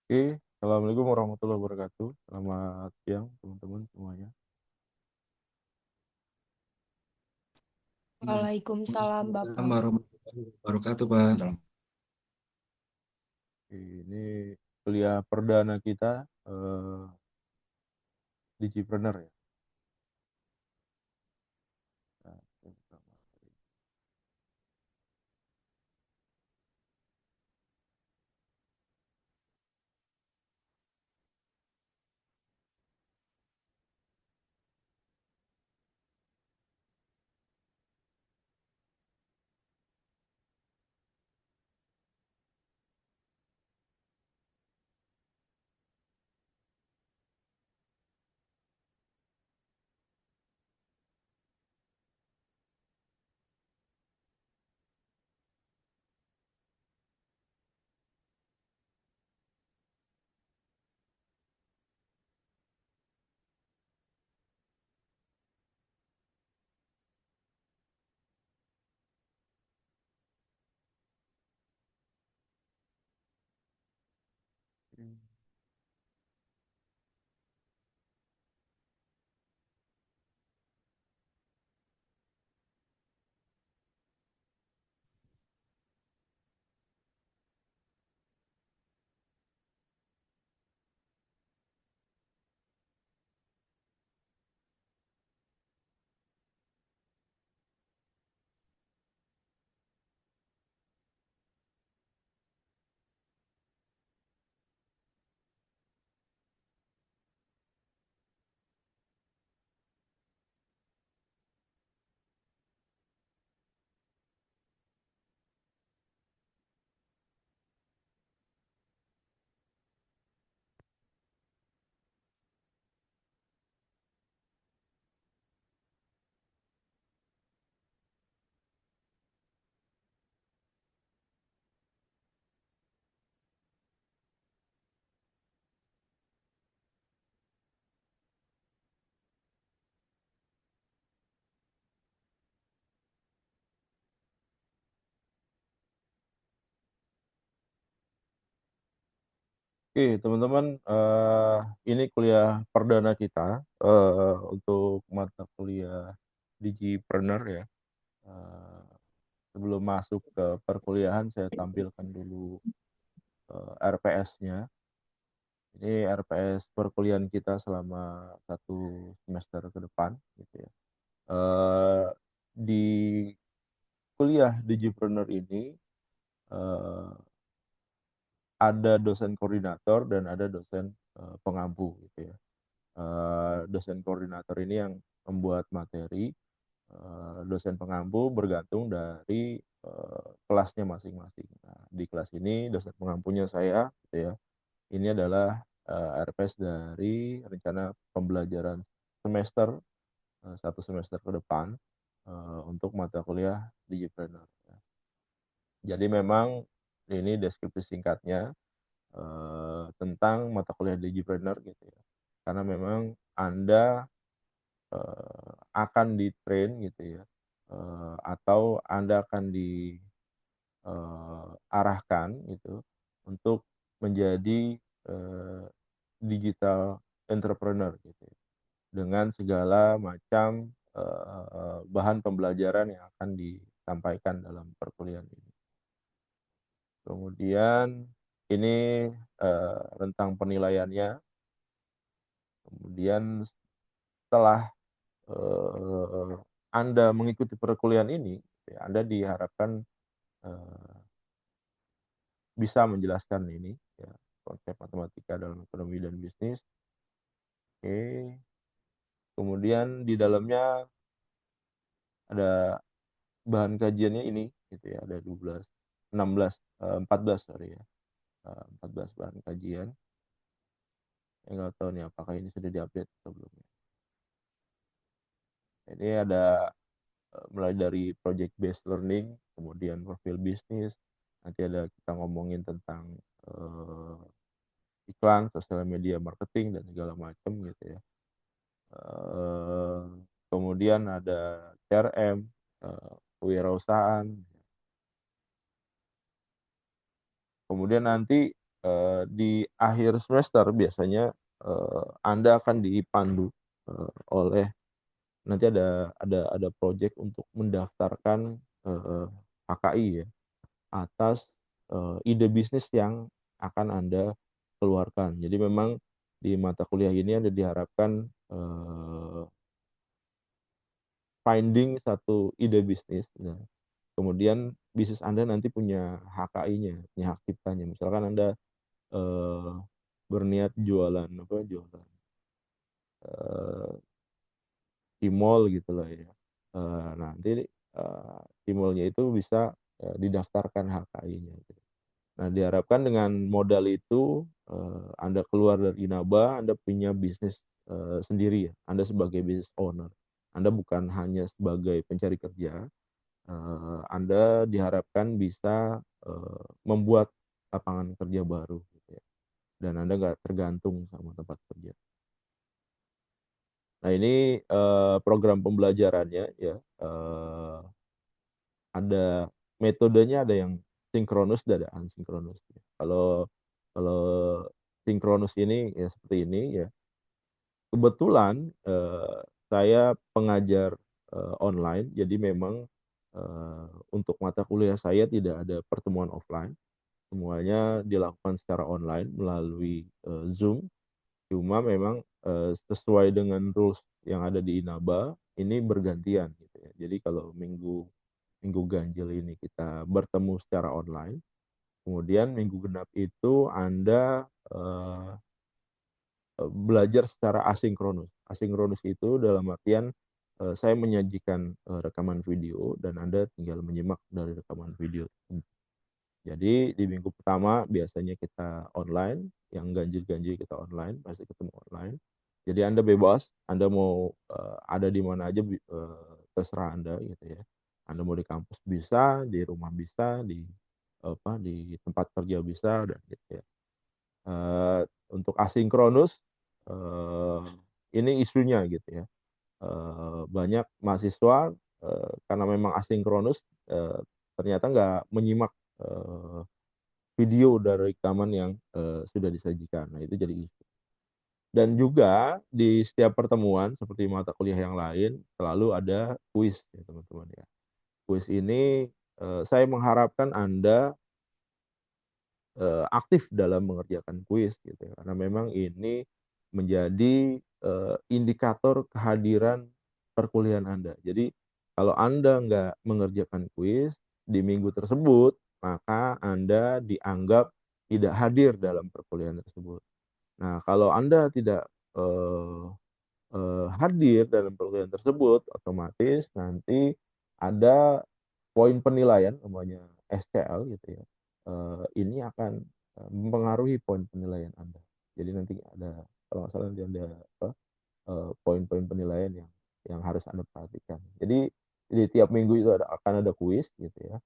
Oke, assalamualaikum warahmatullahi wabarakatuh. Selamat siang teman-teman semuanya. Waalaikumsalam Waalaikumsalam Bapak. warahmatullahi wabarakatuh, Pak. Ini kuliah perdana kita Digipreneur ya. Nah, yang pertama. Oke, teman-teman, ini kuliah perdana kita untuk mata kuliah Digipreneur ya. Eh, Sebelum masuk ke perkuliahan, saya tampilkan dulu RPS-nya. Ini RPS perkuliahan kita selama 1 semester ke depan, gitu ya. Di kuliah Digipreneur ini eh, ada dosen koordinator dan ada dosen pengampu, gitu ya. Dosen koordinator ini yang membuat materi, dosen pengampu bergantung dari kelasnya masing-masing. Nah, di kelas ini dosen pengampunya saya, gitu ya. Ini adalah RPS dari rencana pembelajaran semester 1 semester ke depan untuk mata kuliah Digipreneur. Jadi memang ini deskripsi singkatnya tentang mata kuliah Digipreneur gitu ya. Karena memang Anda akan di-train gitu ya, atau Anda akan diarahkan gitu untuk menjadi digital entrepreneur gitu ya. Dengan segala macam bahan pembelajaran yang akan disampaikan dalam perkuliahan ini. Kemudian ini rentang penilaiannya. Kemudian setelah Anda mengikuti perkuliahan ini, ya, Anda diharapkan eh, bisa menjelaskan ini, ya, konsep matematika dalam ekonomi dan bisnis. Oke. Kemudian di dalamnya ada bahan kajiannya ini, gitu ya, ada 12, 16, 14 sorry ya, 14 bahan kajian. Saya nggak tahu nih apakah ini sudah diupdate sebelumnya. Ini ada mulai dari project based learning, kemudian profil bisnis, nanti ada kita ngomongin tentang iklan, sosial media marketing dan segala macam gitu ya. Eh, Kemudian ada CRM, kewirausahaan. Kemudian nanti di akhir semester biasanya, Anda akan dipandu, oleh nanti ada project untuk mendaftarkan, HKI ya, atas, ide bisnis yang akan Anda keluarkan. Jadi memang di mata kuliah ini Anda diharapkan, finding satu ide bisnis, nah kemudian bisnis Anda nanti punya HKI-nya, punya hak ciptanya. Misalkan Anda, eee, berniat jualan apa, jualan, eee, di mall gitulah ya, nanti, di mall-nya itu bisa, didaftarkan HKI-nya gitu. Nah diharapkan dengan modal itu, Anda keluar dari Inaba, Anda punya bisnis, sendiri ya, Anda sebagai business owner. Anda bukan hanya sebagai pencari kerja, Anda diharapkan bisa, membuat lapangan kerja baru gitu ya, dan Anda nggak tergantung sama tempat kerja. Nah ini, program pembelajarannya ya, ada metodenya, ada yang sinkronus dan ada asinkronus ya. Kalau kalau sinkronus ini ya seperti ini ya, kebetulan, saya pengajar, online jadi memang, untuk mata kuliah saya tidak ada pertemuan offline. Semuanya dilakukan secara online melalui, Zoom, cuma memang, sesuai dengan rules yang ada di Inaba, ini bergantian gitu ya. Jadi kalau minggu minggu ganjil ini kita bertemu secara online, kemudian minggu genap itu Anda, belajar secara asinkronus. Asinkronus itu dalam artian, saya menyajikan, rekaman video dan Anda tinggal menyimak dari rekaman video tersebut. Jadi di minggu pertama biasanya kita online, yang ganjil-ganjil kita online, pasti ketemu online. Jadi Anda bebas, Anda mau, ada di mana aja terserah Anda gitu ya. Anda mau di kampus bisa, di rumah bisa, di apa, di tempat kerja bisa dan gitu ya. Untuk asinkronus, eee, ini isunya gitu ya, banyak mahasiswa, karena memang asinkronus, ternyata nggak menyimak, eee video dari rekaman yang, sudah disajikan. Nah, itu jadi isu. Dan juga di setiap pertemuan seperti mata kuliah yang lain selalu ada kuis ya, teman-teman ya. Kuis ini, saya mengharapkan Anda, aktif dalam mengerjakan kuis gitu ya, karena memang ini menjadi, indikator kehadiran perkuliahan Anda. Jadi kalau Anda nggak mengerjakan kuis di minggu tersebut, maka Anda dianggap tidak hadir dalam perkuliahan tersebut. Nah, kalau Anda tidak, eee hadir dalam perkuliahan tersebut, otomatis nanti ada poin penilaian namanya SCL gitu ya, ini akan, mempengaruhi poin penilaian Anda. Jadi nanti ada kalau nggak salah nanti ada apa, poin-poin penilaian yang harus Anda perhatikan. Jadi di tiap minggu itu akan ada kuis gitu ya,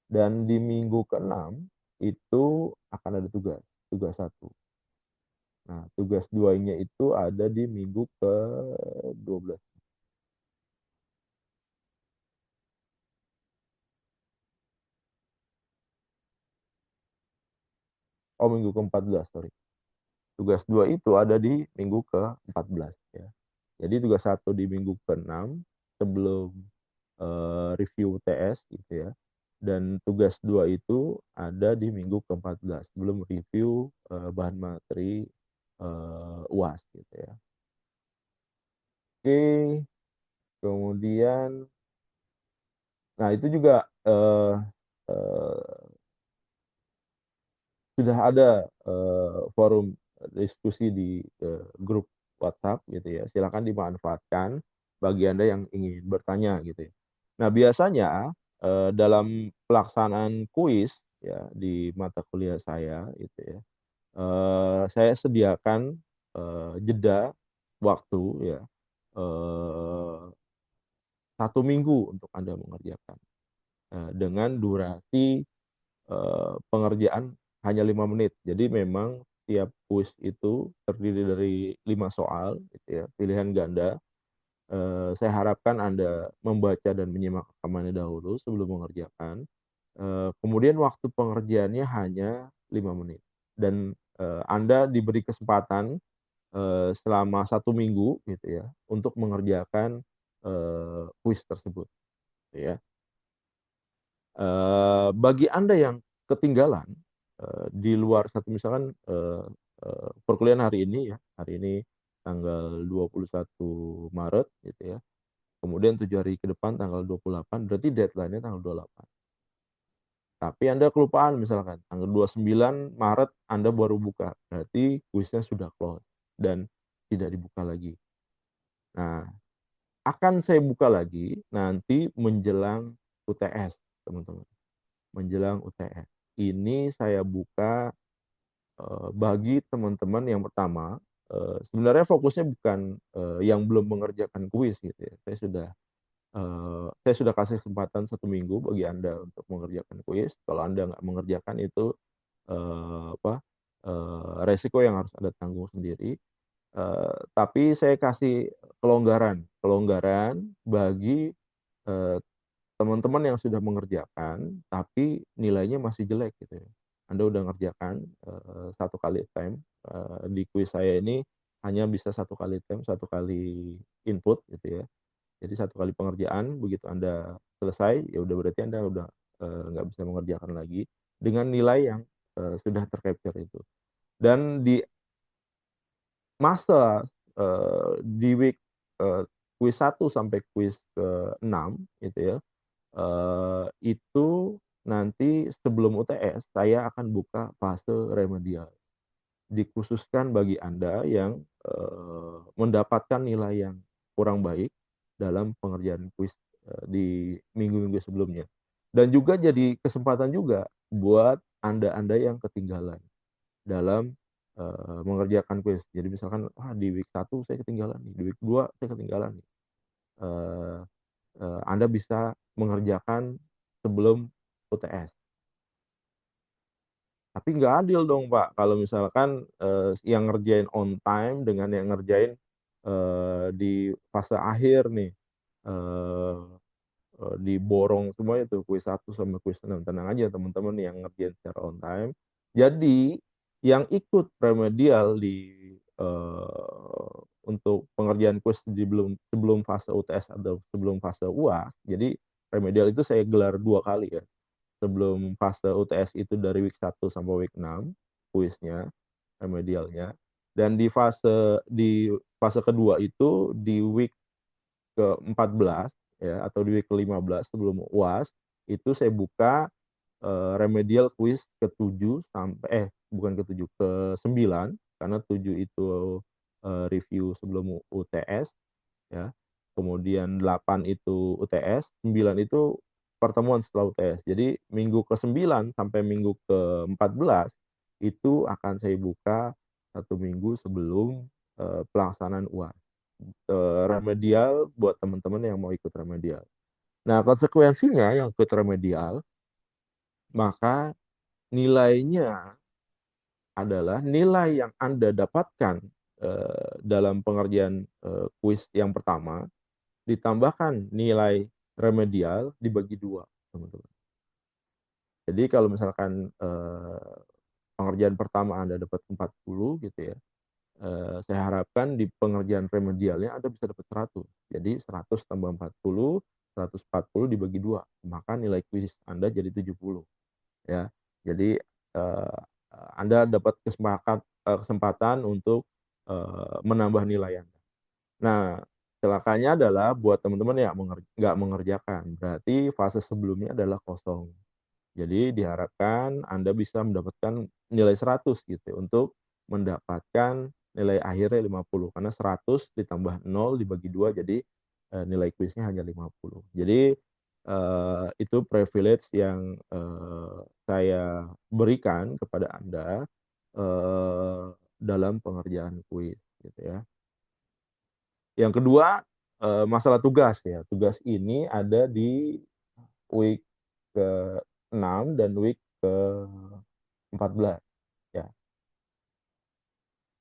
dan di minggu ke-6 itu akan ada tugas, tugas satu. Nah, tugas 2-nya itu ada di minggu ke-12. Oh, minggu ke-14, sorry. Tugas 2 itu ada di minggu ke-14 ya. Jadi tugas satu di minggu ke-6 sebelum, review UTS gitu ya, dan tugas 2 itu ada di minggu ke-14 sebelum review, bahan materi, UAS gitu ya. Oke, kemudian nah itu juga, eee sudah ada, forum diskusi di, grup WhatsApp gitu ya, silakan dimanfaatkan bagi Anda yang ingin bertanya gitu ya. Nah biasanya, dalam pelaksanaan kuis ya di mata kuliah saya gitu ya, saya sediakan, jeda waktu ya, eee, 1 minggu untuk Anda mengerjakan, dengan durasi pengerjaan hanya 5 menit. Jadi memang tiap kuis itu terdiri dari 5 soal gitu ya, pilihan ganda. Saya harapkan Anda membaca dan menyimak rekamannya dahulu sebelum mengerjakan, kemudian waktu pengerjaannya hanya 5 menit. dan Anda diberi kesempatan selama 1 minggu gitu ya untuk mengerjakan kuis tersebut, gitu ya. Bagi Anda yang ketinggalan di luar satu misalkan perkuliahan hari ini ya, hari ini tanggal 21 Maret gitu ya, kemudian 7 hari ke depan tanggal 28 berarti deadline-nya tanggal 28. Tapi Anda kelupaan misalkan tanggal 29 Maret Anda baru buka, berarti kuisnya sudah close dan tidak dibuka lagi. Nah, akan saya buka lagi nanti menjelang UTS, teman-teman. Menjelang UTS. Ini saya buka bagi teman-teman yang pertama, sebenarnya fokusnya bukan yang belum mengerjakan kuis gitu ya. Saya sudah kasih kesempatan 1 minggu bagi Anda untuk mengerjakan kuis. Kalau Anda nggak mengerjakan itu resiko yang harus Anda tanggung sendiri. Tapi saya kasih kelonggaran, kelonggaran bagi eh, teman-teman yang sudah mengerjakan, tapi nilainya masih jelek gitu ya. Anda udah ngerjakan 1 kali attempt, di kuis saya ini hanya bisa 1 kali attempt, 1 kali input gitu ya. Jadi 1 kali pengerjaan, begitu Anda selesai, ya udah berarti Anda udah nggak bisa mengerjakan lagi dengan nilai yang sudah tercapture itu. Dan di masa di week kuis 1 sampai kuis ke-6 gitu ya, itu nanti sebelum UTS saya akan buka fase remedial. Dikhususkan bagi Anda yang mendapatkan nilai yang kurang baik dalam pengerjaan kuis di minggu-minggu sebelumnya. Dan juga jadi kesempatan juga buat Anda-Anda yang ketinggalan dalam mengerjakan kuis. Jadi misalkan, wah di week 1 saya ketinggalan nih, di week 2 saya ketinggalan nih. Eee Anda bisa mengerjakan sebelum UTS. Tapi nggak adil dong, Pak, kalau misalkan yang ngerjain on time dengan yang ngerjain di fase akhir nih, eee diborong semua itu kuis 1 sama kuis 6. Tenang aja teman-teman yang ngerjain secara on time. Jadi yang ikut remedial untuk pengerjaan kuis sebelum fase UTS atau sebelum fase UAS, jadi remedial itu saya gelar 2 kali ya. Sebelum fase UTS itu dari week 1 sampai week 6 kuisnya, remedialnya, dan di fase kedua itu di week ke-14 ya atau di week ke-15 sebelum UAS, itu saya buka remedial kuis ke-7 sampai bukan ke-7, ke-9 karena 7 itu review sebelum UTS ya. Kemudian 8 itu UTS, 9 itu pertemuan setelah UTS. Jadi minggu ke-9 sampai minggu ke-14 itu akan saya buka 1 minggu sebelum pelaksanaan UAS. Remedial buat teman-teman yang mau ikut remedial. Nah, konsekuensinya yang ikut remedial, maka nilainya adalah nilai yang Anda dapatkan dalam pengerjaan kuis yang pertama ditambahkan nilai remedial dibagi 2, teman-teman. Jadi kalau misalkan pengerjaan pertama Anda dapat 40 gitu ya, saya harapkan di pengerjaan remedialnya Anda bisa dapat 100. Jadi 100 tambah 40, 140 dibagi 2, maka nilai kuis Anda jadi 70 ya. Jadi Anda dapat kesempatan untuk menambah nilai Anda. Nah, celakanya adalah buat teman-teman yang nggak mengerjakan, berarti fase sebelumnya adalah kosong. Jadi diharapkan Anda bisa mendapatkan nilai 100 gitu ya, untuk mendapatkan nilai akhirnya 50 karena 100 ditambah 0 dibagi 2 jadi nilai kuisnya hanya 50. Jadi itu privilege yang saya berikan kepada Anda dalam pengerjaan kuis gitu ya. Yang kedua, masalah tugas ya. Tugas ini ada di week ke-6 dan week ke-14 ya,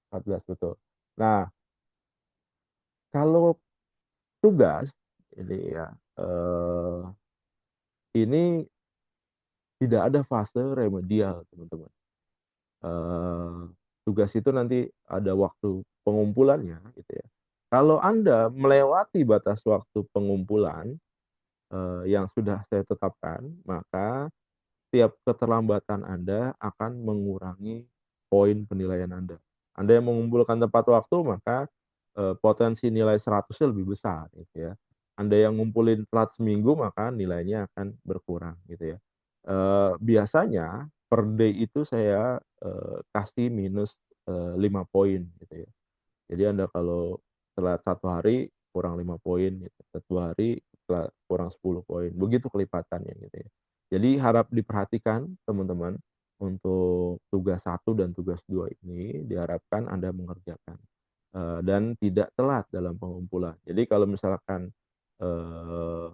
14 betul. Nah, kalau tugas ini ya, ini tidak ada fase remedial, teman-teman. eh, tugas itu nanti ada waktu pengumpulannya gitu ya. Kalau Anda melewati batas waktu pengumpulan yang sudah saya tetapkan, maka tiap keterlambatan Anda akan mengurangi poin penilaian Anda. Anda yang mengumpulkan tepat waktu, maka potensi nilai 100-nya lebih besar gitu ya. Anda yang ngumpulin telat seminggu, maka nilainya akan berkurang gitu ya. Biasanya per day itu saya kasih minus 5 poin gitu ya. Jadi Anda kalau telat 1 hari kurang 5 poin gitu, 1 hari kurang 10 poin, begitu kelipatannya gitu ya. Jadi harap diperhatikan teman-teman, untuk tugas 1 dan tugas 2 ini diharapkan Anda mengerjakan, dan tidak telat dalam pengumpulan. Jadi kalau misalkan, eee,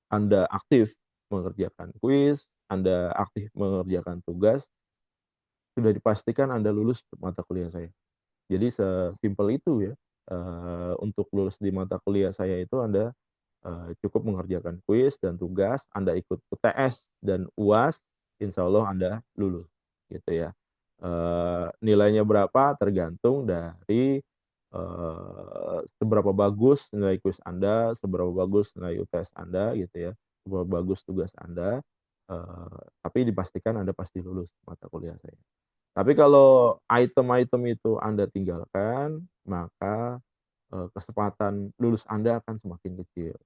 Anda aktif mengerjakan kuis, Anda aktif mengerjakan tugas, sudah dipastikan Anda lulus mata kuliah saya. Jadi sesimpel itu ya, untuk lulus di mata kuliah saya itu Anda, cukup mengerjakan kuis dan tugas, Anda ikut UTS dan UAS, insya Allah Anda lulus, gitu ya. Nilainya berapa tergantung dari, seberapa bagus nilai kuis Anda, seberapa bagus nilai UTS Anda, gitu ya, seberapa bagus tugas Anda, tapi dipastikan Anda pasti lulus mata kuliah saya. Tapi kalau item-item itu Anda tinggalkan, maka, kesempatan lulus Anda akan semakin kecil.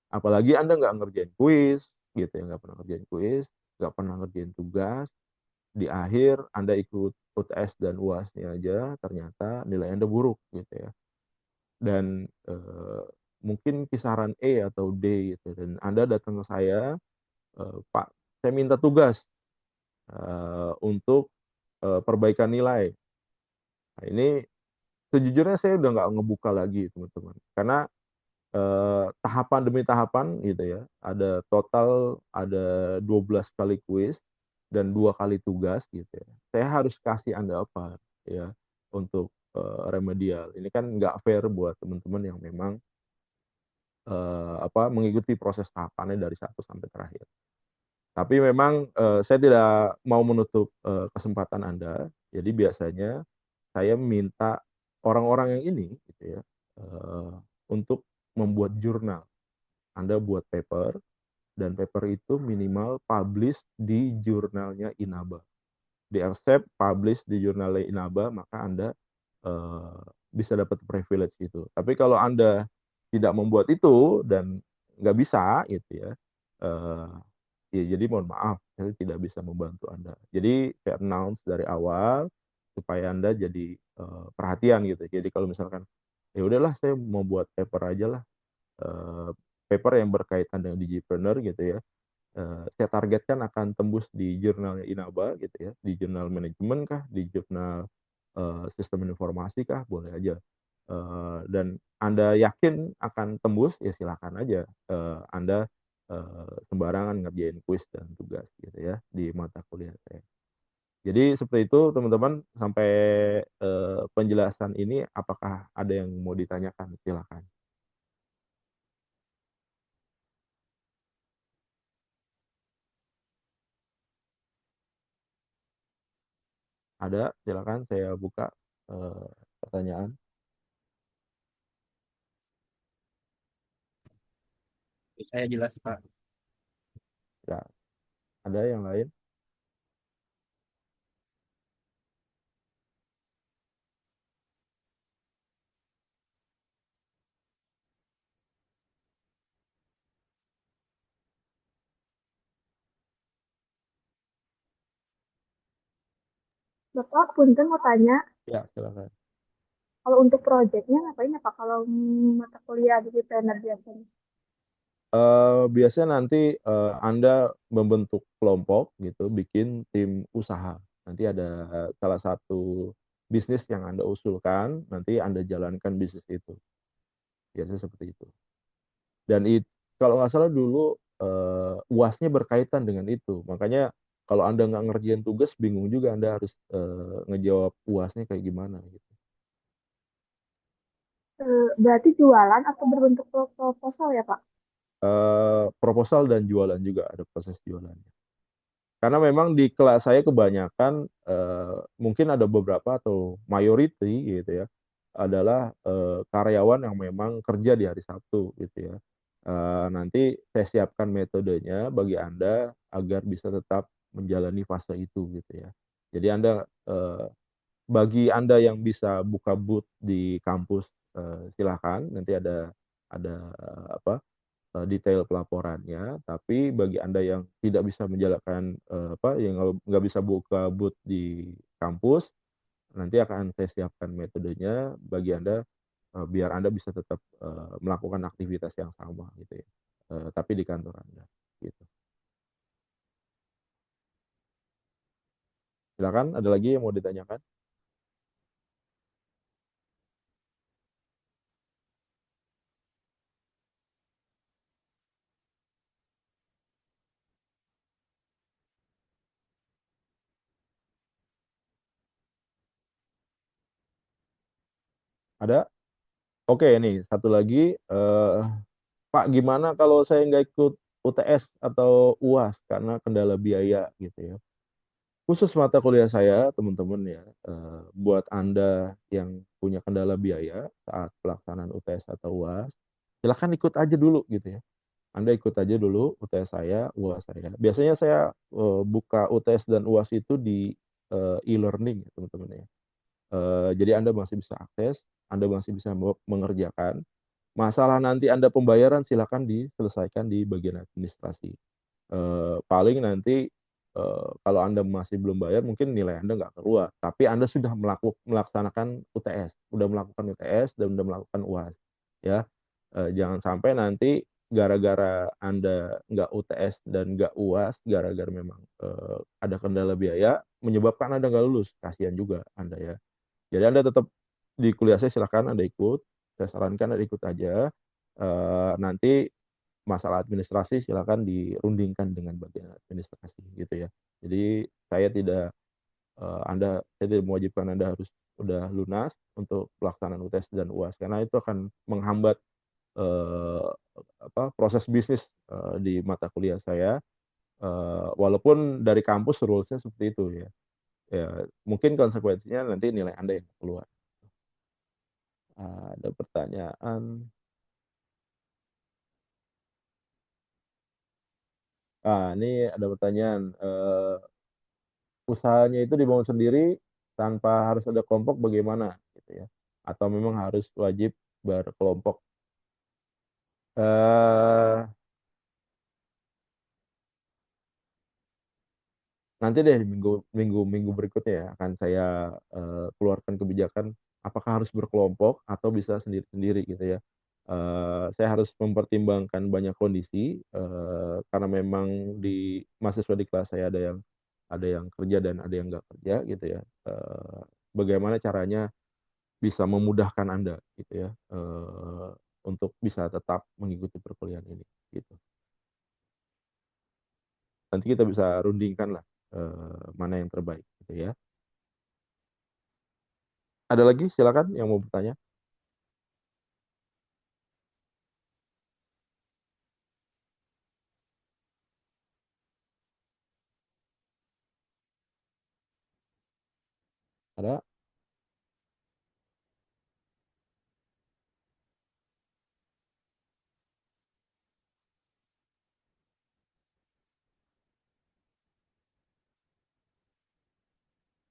Apalagi Anda nggak ngerjain kuis, gitu ya, nggak pernah ngerjain kuis, nggak pernah ngerjain tugas, di akhir Anda ikut UTS dan UASnya aja ternyata nilai Anda buruk, gitu ya. Dan, mungkin kisaran E atau D gitu, dan Anda datang ke saya, "Pak, saya minta tugas, untuk, perbaikan nilai." Nah ini sejujurnya saya udah nggak ngebuka lagi teman-teman, karena, tahapan demi tahapan gitu ya, ada 12 kali kuis dan 2 kali tugas gitu ya. Saya harus kasih Anda apa ya, untuk, remedial. Ini kan nggak fair buat teman-teman yang memang, mengikuti proses tahapannya dari satu sampai terakhir. Tapi memang, saya tidak mau menutup, kesempatan Anda, jadi biasanya saya minta orang-orang yang ini gitu ya, untuk membuat jurnal. Anda buat paper, dan paper itu minimal publish di jurnalnya Inaba. Di-accept, publish di jurnalnya Inaba, maka Anda, eee, bisa dapat privilege itu. Tapi kalau Anda tidak membuat itu dan nggak bisa gitu ya, eee, ya jadi mohon maaf, saya tidak bisa membantu Anda. Jadi saya announce dari awal supaya Anda jadi, perhatian gitu. Jadi kalau misalkan, ya udahlah saya mau buat paper ajalah, eee, paper yang berkaitan dengan Digipreneur gitu ya, saya targetkan akan tembus di jurnalnya Inaba gitu ya, di jurnal manajemen kah, di jurnal, sistem informasi kah, boleh aja. Dan Anda yakin akan tembus, ya silakan aja, Anda, sembarangan ngerjain kuis dan tugas gitu ya, di mata kuliah saya. Jadi seperti itu teman-teman, sampai, penjelasan ini apakah ada yang mau ditanyakan? Silakan. Ada, silakan saya buka, pertanyaan. Saya jelas, Pak. Ya, ada yang lain? Bapak, punten mau tanya, Ya, silakan. kalau untuk proyeknya ngapain ya Pak? Kalau mata kuliah di planner biasanya? Biasanya nanti, Anda membentuk kelompok gitu, bikin tim usaha. Nanti ada salah satu bisnis yang Anda usulkan, nanti Anda jalankan bisnis itu, biasanya seperti itu. Dan kalau nggak salah dulu, UASnya berkaitan dengan itu, makanya kalau Anda nggak ngerjain tugas, bingung juga Anda harus, ngejawab UASnya kayak gimana gitu. Berarti jualan atau berbentuk proposal ya Pak? Proposal dan jualan juga, ada proses jualannya. Karena memang di kelas saya kebanyakan mungkin ada beberapa atau mayority gitu ya adalah karyawan yang memang kerja di hari Sabtu gitu ya. Nanti saya siapkan metodenya bagi Anda agar bisa tetap menjalani fase itu gitu ya. Jadi Anda bagi Anda yang bisa buka booth di kampus silakan nanti ada apa detail pelaporannya, tapi bagi Anda yang tidak bisa menjalankan, yang nggak bisa buka booth di kampus, nanti akan saya siapkan metodenya bagi Anda, biar Anda bisa tetap, melakukan aktivitas yang sama gitu ya, tapi di kantor Anda, gitu. Silakan, ada lagi yang mau ditanyakan? Ada? Oke, nih satu lagi, Pak, gimana kalau saya nggak ikut UTS atau UAS karena kendala biaya gitu ya? Khusus mata kuliah saya, teman-teman ya, buat Anda yang punya kendala biaya saat pelaksanaan UTS atau UAS, silakan ikut aja dulu gitu ya. Anda ikut aja dulu UTS saya, UAS saya. Biasanya saya, buka UTS dan UAS itu di, e-learning ya, teman-teman ya. Jadi Anda masih bisa akses, Anda masih bisa mengerjakan. Masalah nanti Anda pembayaran silakan diselesaikan di bagian administrasi. Paling nanti, kalau Anda masih belum bayar mungkin nilai Anda nggak keluar, tapi Anda sudah melaksanakan UTS, udah melakukan UTS dan udah melakukan UAS, ya. Jangan sampai nanti gara-gara Anda nggak UTS dan nggak UAS, gara-gara memang, ada kendala biaya, menyebabkan Anda nggak lulus, kasihan juga Anda ya. Jadi Anda tetap di kuliah saya silakan Anda ikut, saya sarankan Anda ikut aja, nanti masalah administrasi silakan dirundingkan dengan bagian administrasi gitu ya. Jadi saya tidak, saya tidak mewajibkan Anda harus udah lunas untuk pelaksanaan UTS dan UAS karena itu akan menghambat, eee, proses bisnis, di mata kuliah saya, walaupun dari kampus rules-nya seperti itu ya. Ya mungkin konsekuensinya nanti nilai Anda yang keluar. Ada pertanyaan, ini ada pertanyaan, usahanya itu dibangun sendiri tanpa harus ada kelompok bagaimana gitu ya? Atau memang harus wajib berkelompok? Eee, Nanti deh di minggu berikutnya ya akan saya, keluarkan kebijakan apakah harus berkelompok atau bisa sendiri-sendiri gitu ya. Saya harus mempertimbangkan banyak kondisi, karena memang mahasiswa di kelas saya ada yang kerja dan ada yang nggak kerja gitu ya, bagaimana caranya bisa memudahkan Anda gitu ya, untuk bisa tetap mengikuti perkuliahan ini, gitu. Nanti kita bisa rundingkan lah, mana yang terbaik gitu ya. Ada lagi silakan yang mau bertanya? Ada?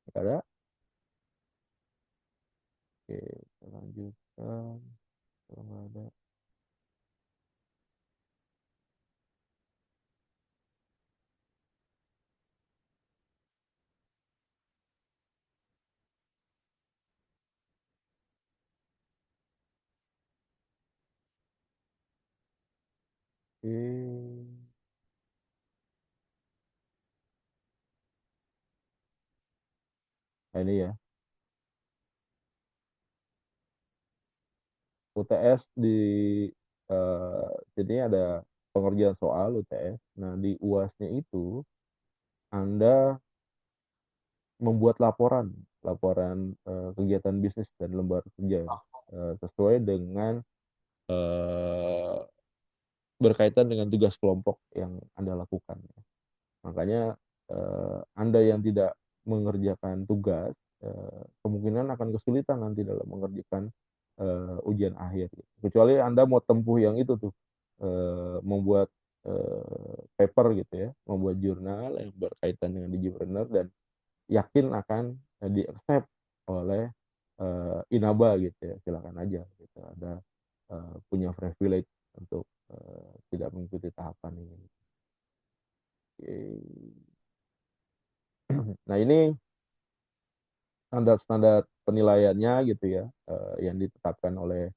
Nggak ada? Oke, kita lanjutkan, kalau nggak ada, oke. Nah ini ya, UTS jadi ada pengerjaan soal UTS. Nah di UASnya itu Anda membuat laporan laporan, kegiatan bisnis dan lembar kerja, sesuai dengan, berkaitan dengan tugas kelompok yang Anda lakukan. Makanya, Anda yang tidak mengerjakan tugas, kemungkinan akan kesulitan nanti dalam mengerjakan ujian akhir. Kecuali Anda mau tempuh yang itu tuh, membuat paper gitu ya, membuat jurnal yang berkaitan dengan digipreneur dan yakin akan di-accept oleh Inaba gitu ya, silakan aja gitu. Ada punya privilege untuk tidak mengikuti tahapan ini. Oke. Nah ini standar-standar penilaiannya gitu ya, yang ditetapkan oleh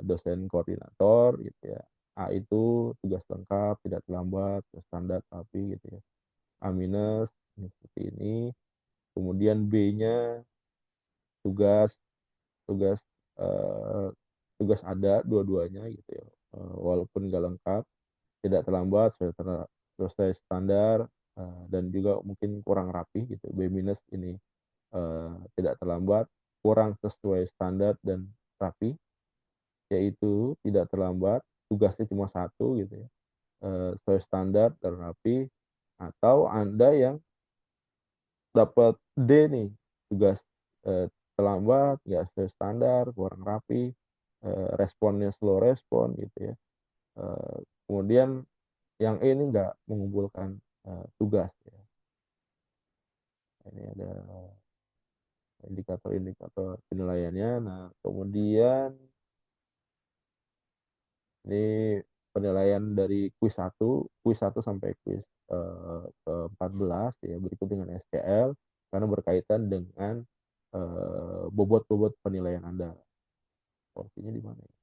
dosen koordinator gitu ya. A itu tugas lengkap, tidak terlambat, standar tapi gitu ya. A minus ini seperti ini. Kemudian B-nya tugas tugas eh, tugas ada dua-duanya gitu ya. Walaupun nggak lengkap, tidak terlambat, selesai standar, dan juga mungkin kurang rapi gitu. B minus ini tidak terlambat, kurang sesuai standar dan rapi, yaitu tidak terlambat, tugasnya cuma satu gitu ya, sesuai standar dan rapi, atau Anda yang dapat D nih, tugas terlambat, nggak sesuai standar, kurang rapi, responnya slow respon gitu ya. Kemudian yang E ini nggak mengumpulkan tugas ya. Ini ada indikator-indikator penilaiannya. Nah, kemudian ini penilaian dari kuis satu sampai kuis ke-14 ya, berikut dengan SKL karena berkaitan dengan bobot-bobot penilaian Anda. Porsinya di mana ya?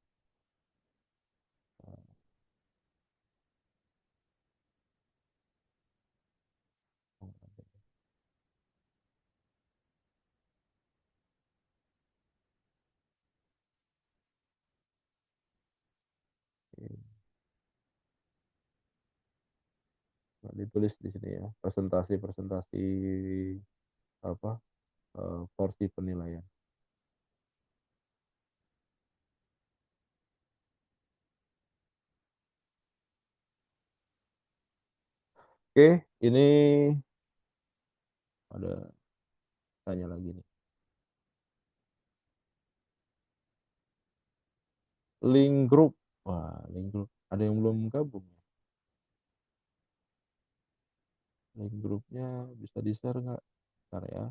Nah, ditulis di sini ya, presentasi-presentasi apa porsi penilaian. Oke, ini ada tanya lagi nih. Link grup. Wah, link grup. Ada yang belum gabung ya? Link grupnya bisa di-share nggak? Bentar ya.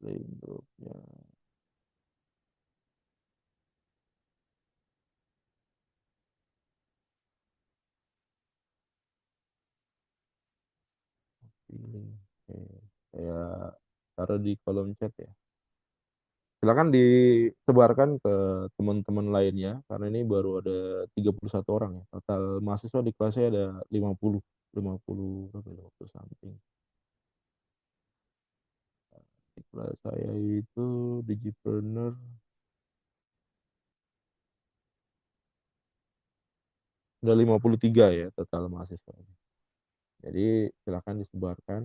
Link grupnya. Pilih. Oke. Saya taruh di kolom chat ya. Silakan disebarkan ke teman-teman lainnya karena ini baru ada 31 orang ya. Total mahasiswa di kelasnya ada 50. 50 berapa ya? 50 something. Di kelas saya itu Digipreneur ada 53 ya total mahasiswa. Jadi silakan disebarkan.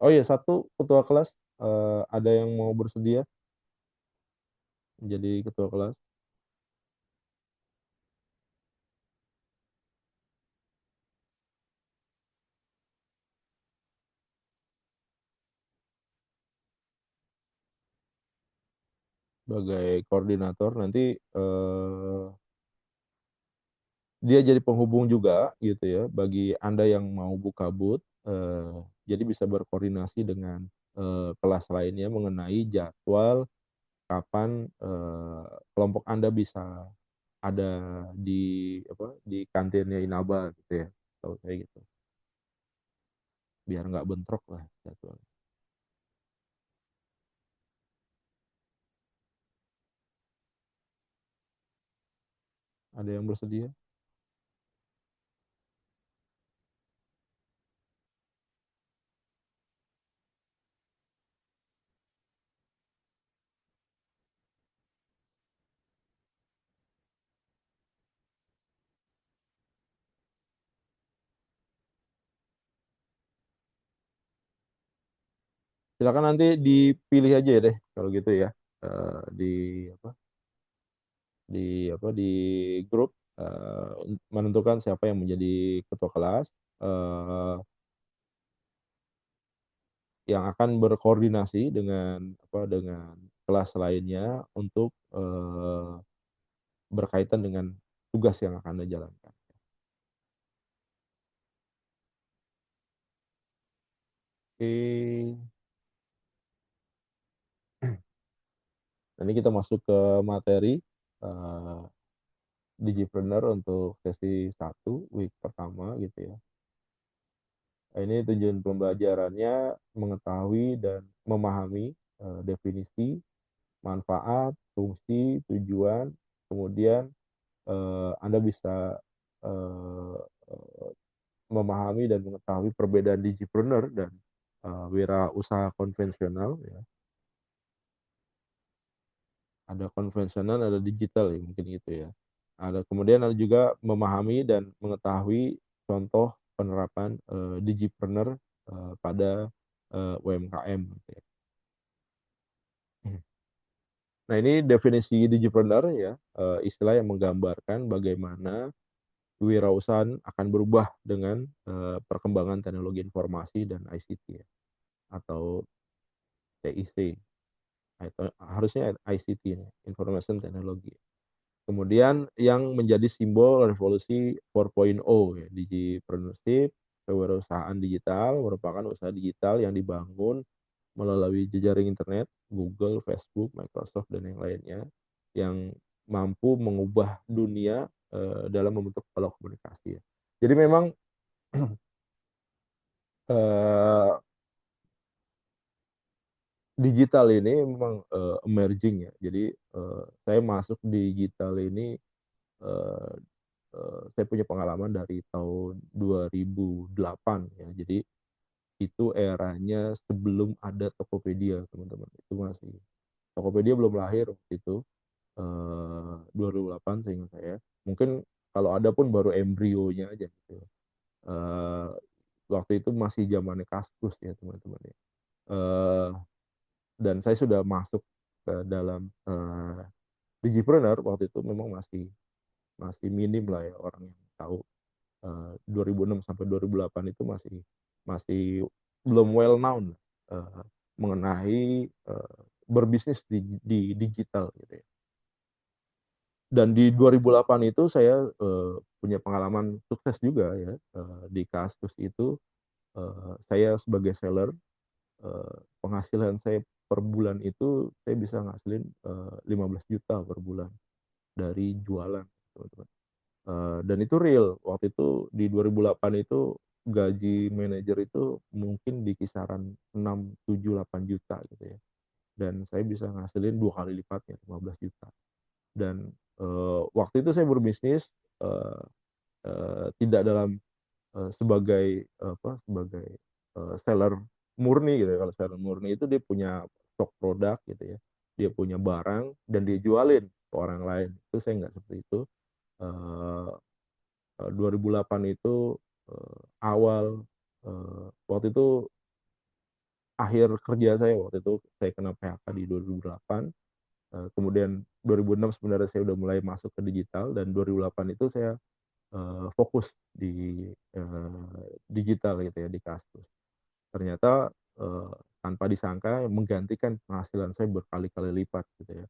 Oh iya, satu ketua kelas, ada yang mau bersedia menjadi ketua kelas sebagai koordinator nanti, dia jadi penghubung juga gitu ya bagi Anda yang mau buka booth, jadi bisa berkoordinasi dengan kelas lainnya mengenai jadwal kapan kelompok Anda bisa ada di apa di kantinnya Inaba gitu ya, tahu saya gitu, biar nggak bentrok lah jadwal. Ada yang bersedia? Silakan nanti dipilih aja deh kalau gitu ya. di apa di grup, menentukan siapa yang menjadi ketua kelas, eh, yang akan berkoordinasi dengan kelas lainnya untuk berkaitan dengan tugas yang akan dijalankan. Oke, nah ini kita masuk ke materi eh, Digipreneur untuk sesi 1 week pertama gitu ya. Nah, ini tujuan pembelajarannya mengetahui dan memahami definisi, manfaat, fungsi, tujuan, kemudian Anda bisa eh, eh, memahami dan mengetahui perbedaan digipreneur dan wirausaha konvensional ya. Ada konvensional, ada digital ya mungkin gitu ya. Kemudian ada juga memahami dan mengetahui contoh penerapan digipreneur pada UMKM gitu ya. Nah, ini definisi digipreneur ya, istilah yang menggambarkan bagaimana kewirausahaan akan berubah dengan perkembangan teknologi informasi dan ICT ya, atau TIC, atau harusnya ICT ya, Information Technology. Kemudian yang menjadi simbol revolusi 4.0 ya, Digipreneurship, kewirausahaan digital merupakan usaha digital yang dibangun melalui jejaring internet, Google, Facebook, Microsoft, dan yang lainnya, yang mampu mengubah dunia dalam membentuk pola komunikasi ya. Jadi memang eh, digital ini memang emerging ya. Jadi saya masuk digital ini eh, saya punya pengalaman dari tahun 2008 ya. Jadi itu eranya sebelum ada Tokopedia, teman-teman. Itu masih Tokopedia belum lahir waktu itu. 2008 seingat saya. Mungkin kalau ada pun baru embrionya aja gitu. Eh, Waktu itu masih zamannya Kaskus ya, teman-teman ya. Eh, dan saya sudah masuk ke dalam Digipreneur waktu itu memang masih masih minim lah ya orang yang tahu. 2006 sampai 2008 itu masih masih belum well known mengenai berbisnis di digital gitu ya. Dan di 2008 itu saya punya pengalaman sukses juga ya, di Kaskus itu saya sebagai seller, penghasilan saya per bulan itu saya bisa ngasilin 15 juta per bulan dari jualan, teman-teman. Dan itu real. Waktu itu di 2008 itu gaji manajer itu mungkin di kisaran 6, 7, 8 juta gitu ya. Dan saya bisa ngasilin 2 kali lipatnya, 15 juta. Dan waktu itu saya berbisnis eh, tidak dalam sebagai seller murni gitu ya. Kalau seller murni itu dia punya stok produk gitu ya. Dia punya barang dan dia jualin ke orang lain. Itu saya nggak seperti itu. Eh, 2008 itu awal waktu itu akhir kerja saya waktu itu saya kena PHK di 2008. Kemudian 2006 sebenarnya saya udah mulai masuk ke digital dan 2008 itu saya fokus di digital gitu ya di Kaskus. Ternyata tanpa disangka menggantikan penghasilan saya berkali-kali lipat gitu ya.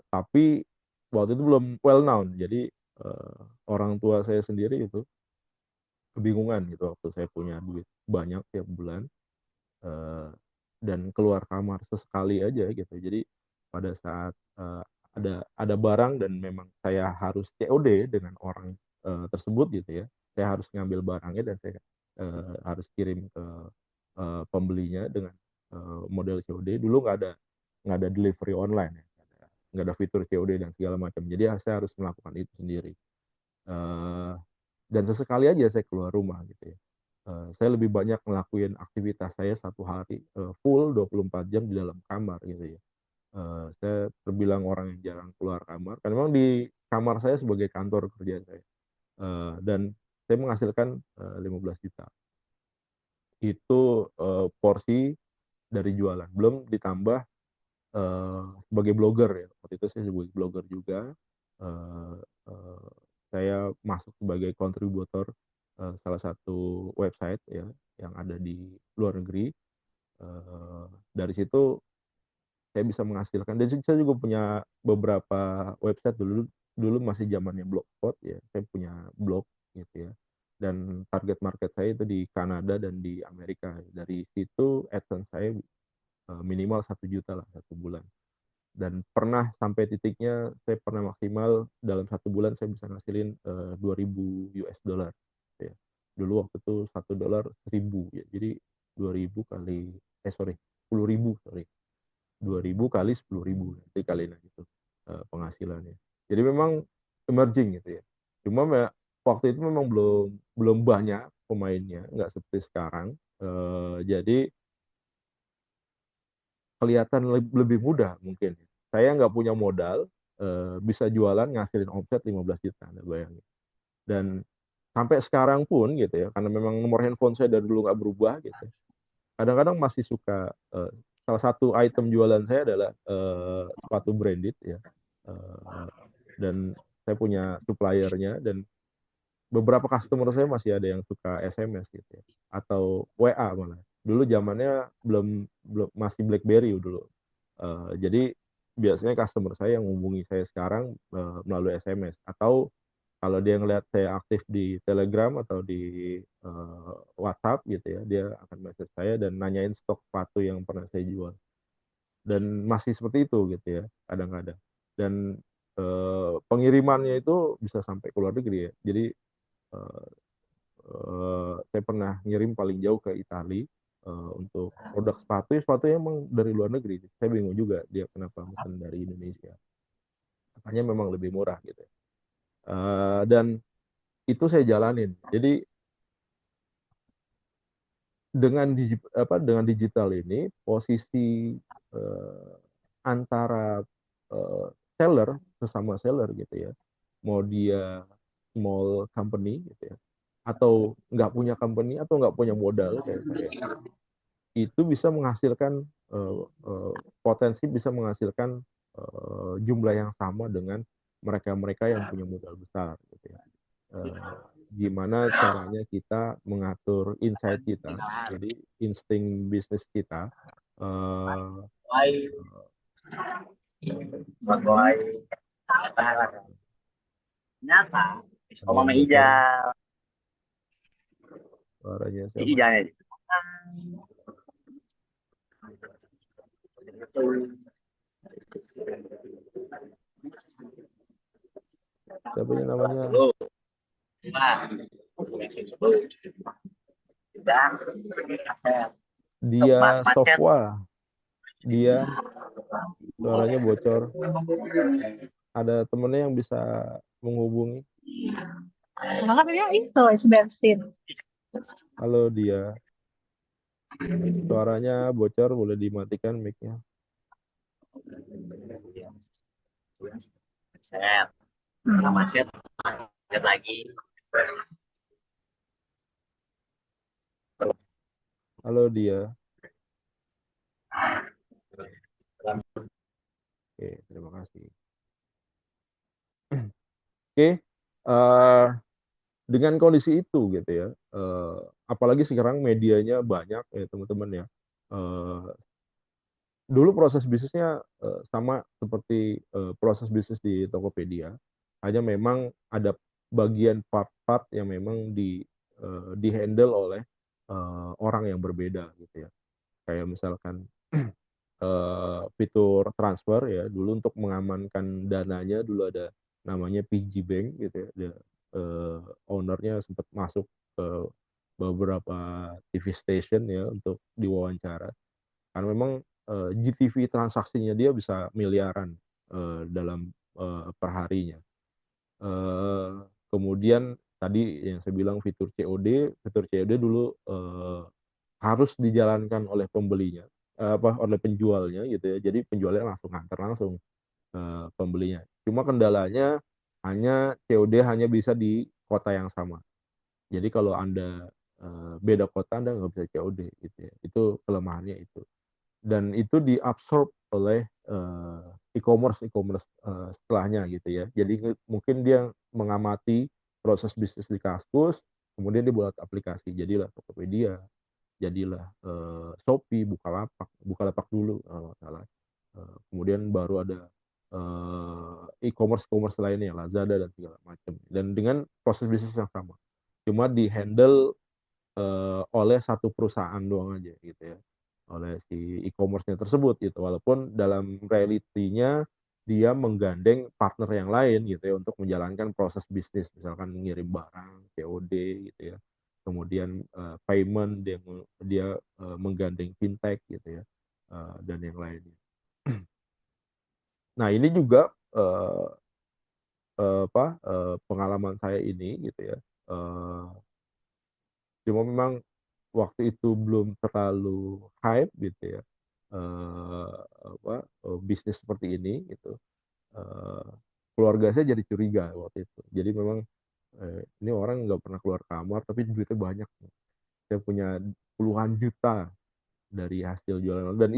Tapi waktu itu belum well known, jadi orang tua saya sendiri itu kebingungan gitu waktu saya punya duit banyak tiap bulan eh, dan keluar kamar sesekali aja gitu. Jadi pada saat ada barang dan memang saya harus COD dengan orang tersebut gitu ya, saya harus ngambil barangnya dan saya harus kirim ke pembelinya dengan model COD. Dulu nggak ada delivery online ya, nggak ada fitur COD dan segala macam. Jadi saya harus melakukan itu sendiri. Eh, dan sesekali aja saya keluar rumah gitu ya. Saya lebih banyak ngelakuin aktivitas saya satu hari full 24 jam di dalam kamar gitu ya. Saya terbilang orang yang jarang keluar kamar karena memang di kamar saya sebagai kantor kerja saya. Dan saya menghasilkan 15 juta. Itu porsi dari jualan. Belum ditambah sebagai blogger ya. Waktu itu saya sebagai blogger juga. Eh, eh, saya masuk sebagai kontributor salah satu website ya yang ada di luar negeri. Dari situ saya bisa menghasilkan, dan saya juga punya beberapa website dulu. Dulu masih zamannya blogspot ya, saya punya blog gitu ya, dan target market saya itu di Kanada dan di Amerika. Dari situ AdSense saya minimal 1 juta lah 1 bulan, dan pernah sampai titiknya saya pernah maksimal dalam 1 bulan saya bisa ngasilin 2000 US dollar ya. Dulu waktu itu $1 1000 ya, jadi 2000 kali 10.000, sorry, 2000 kali 10.000 nanti kalian itu penghasilannya. Jadi memang emerging gitu ya. Cuma waktu itu memang belum belum banyak pemainnya, nggak seperti sekarang. Jadi kelihatan lebih mudah mungkin. Saya nggak punya modal, bisa jualan ngasilin omset 15 juta, Anda bayangin. Dan sampai sekarang pun gitu ya, karena memang nomor handphone saya dari dulu nggak berubah gitu. Kadang-kadang masih suka, salah satu item jualan saya adalah sepatu branded ya. Eh, dan saya punya suppliernya, dan beberapa customer saya masih ada yang suka SMS gitu ya, atau WA malah. Dulu zamannya belum belum masih BlackBerry dulu. Jadi biasanya customer saya yang menghubungi saya sekarang melalui SMS, atau kalau dia ngelihat saya aktif di Telegram atau di WhatsApp gitu ya, dia akan message saya dan nanyain stok sepatu yang pernah saya jual. Dan masih seperti itu gitu ya kadang-kadang. Dan pengirimannya itu bisa sampai ke luar negeri ya. Jadi eh, saya pernah ngirim paling jauh ke Italia untuk produk sepatu. Sepatunya emang dari luar negeri. Saya bingung juga dia kenapa pesan dari Indonesia. Katanya memang lebih murah gitu. Dan itu saya jalanin. Jadi dengan digital ini posisi eh, antara eh, seller sesama seller gitu ya, mau dia small company gitu ya, atau nggak punya company atau nggak punya modal kayak saya, itu bisa menghasilkan potensi bisa menghasilkan jumlah yang sama dengan mereka-mereka yang punya modal besar gitu ya. Eh, Gimana caranya kita mengatur insight kita, jadi insting bisnis kita, eh, Sebagai nyata. ada Kalau yang bocor hijau, suaranya siapa? hijaunya Siapa yang namanya? dulu. Dia Sofwa, dia suaranya bocor. Ada temennya yang bisa menghubungi? Karena kan dia itu es bensin. Halo dia, suaranya bocor, boleh dimatikan mic-nya. Set, nama set, set lagi. Halo dia. Oke, terima kasih. Oke, dengan kondisi itu gitu ya, apalagi sekarang medianya banyak ya teman-teman ya. Eh, Dulu proses bisnisnya sama seperti proses bisnis di Tokopedia, hanya memang ada bagian part-part yang memang di handle oleh orang yang berbeda gitu ya. Kayak misalkan fitur transfer ya, dulu untuk mengamankan dananya dulu ada namanya PG Bank gitu ya. Dia, ownernya sempat masuk ke beberapa TV station ya untuk diwawancara, karena memang GTV transaksinya dia bisa miliaran dalam perharinya. Kemudian tadi yang saya bilang fitur COD dulu harus dijalankan oleh pembelinya, oleh penjualnya gitu ya. Jadi penjualnya langsung nganter langsung pembelinya. Cuma kendalanya hanya COD hanya bisa di kota yang sama. Jadi kalau Anda beda kota, Anda nggak bisa COD gitu ya. Itu kelemahannya itu. Dan itu diabsorb oleh e-commerce setelahnya gitu ya. Jadi mungkin dia mengamati proses bisnis di Kaskus, kemudian dia buat aplikasi, jadilah Tokopedia, jadilah Shopee, Bukalapak dulu kalau nggak salah. Kemudian baru ada e-commerce lainnya, Lazada dan segala macam. Dan dengan proses bisnis yang sama, cuma di-handle oleh satu perusahaan doang aja gitu ya, oleh si e-commerce-nya tersebut gitu. Walaupun dalam realitinya dia menggandeng partner yang lain gitu ya untuk menjalankan proses bisnis, misalkan ngirim barang, COD gitu ya. Kemudian payment dia menggandeng fintech gitu ya, dan yang lainnya. Nah, ini juga pengalaman saya ini gitu ya. Cuma memang waktu itu belum terlalu hype gitu ya, eee, bisnis seperti ini gitu, eee, keluarga saya jadi curiga waktu itu. Jadi memang, ini orang nggak pernah keluar kamar tapi duitnya banyak nih. Saya punya puluhan juta dari hasil jualan dan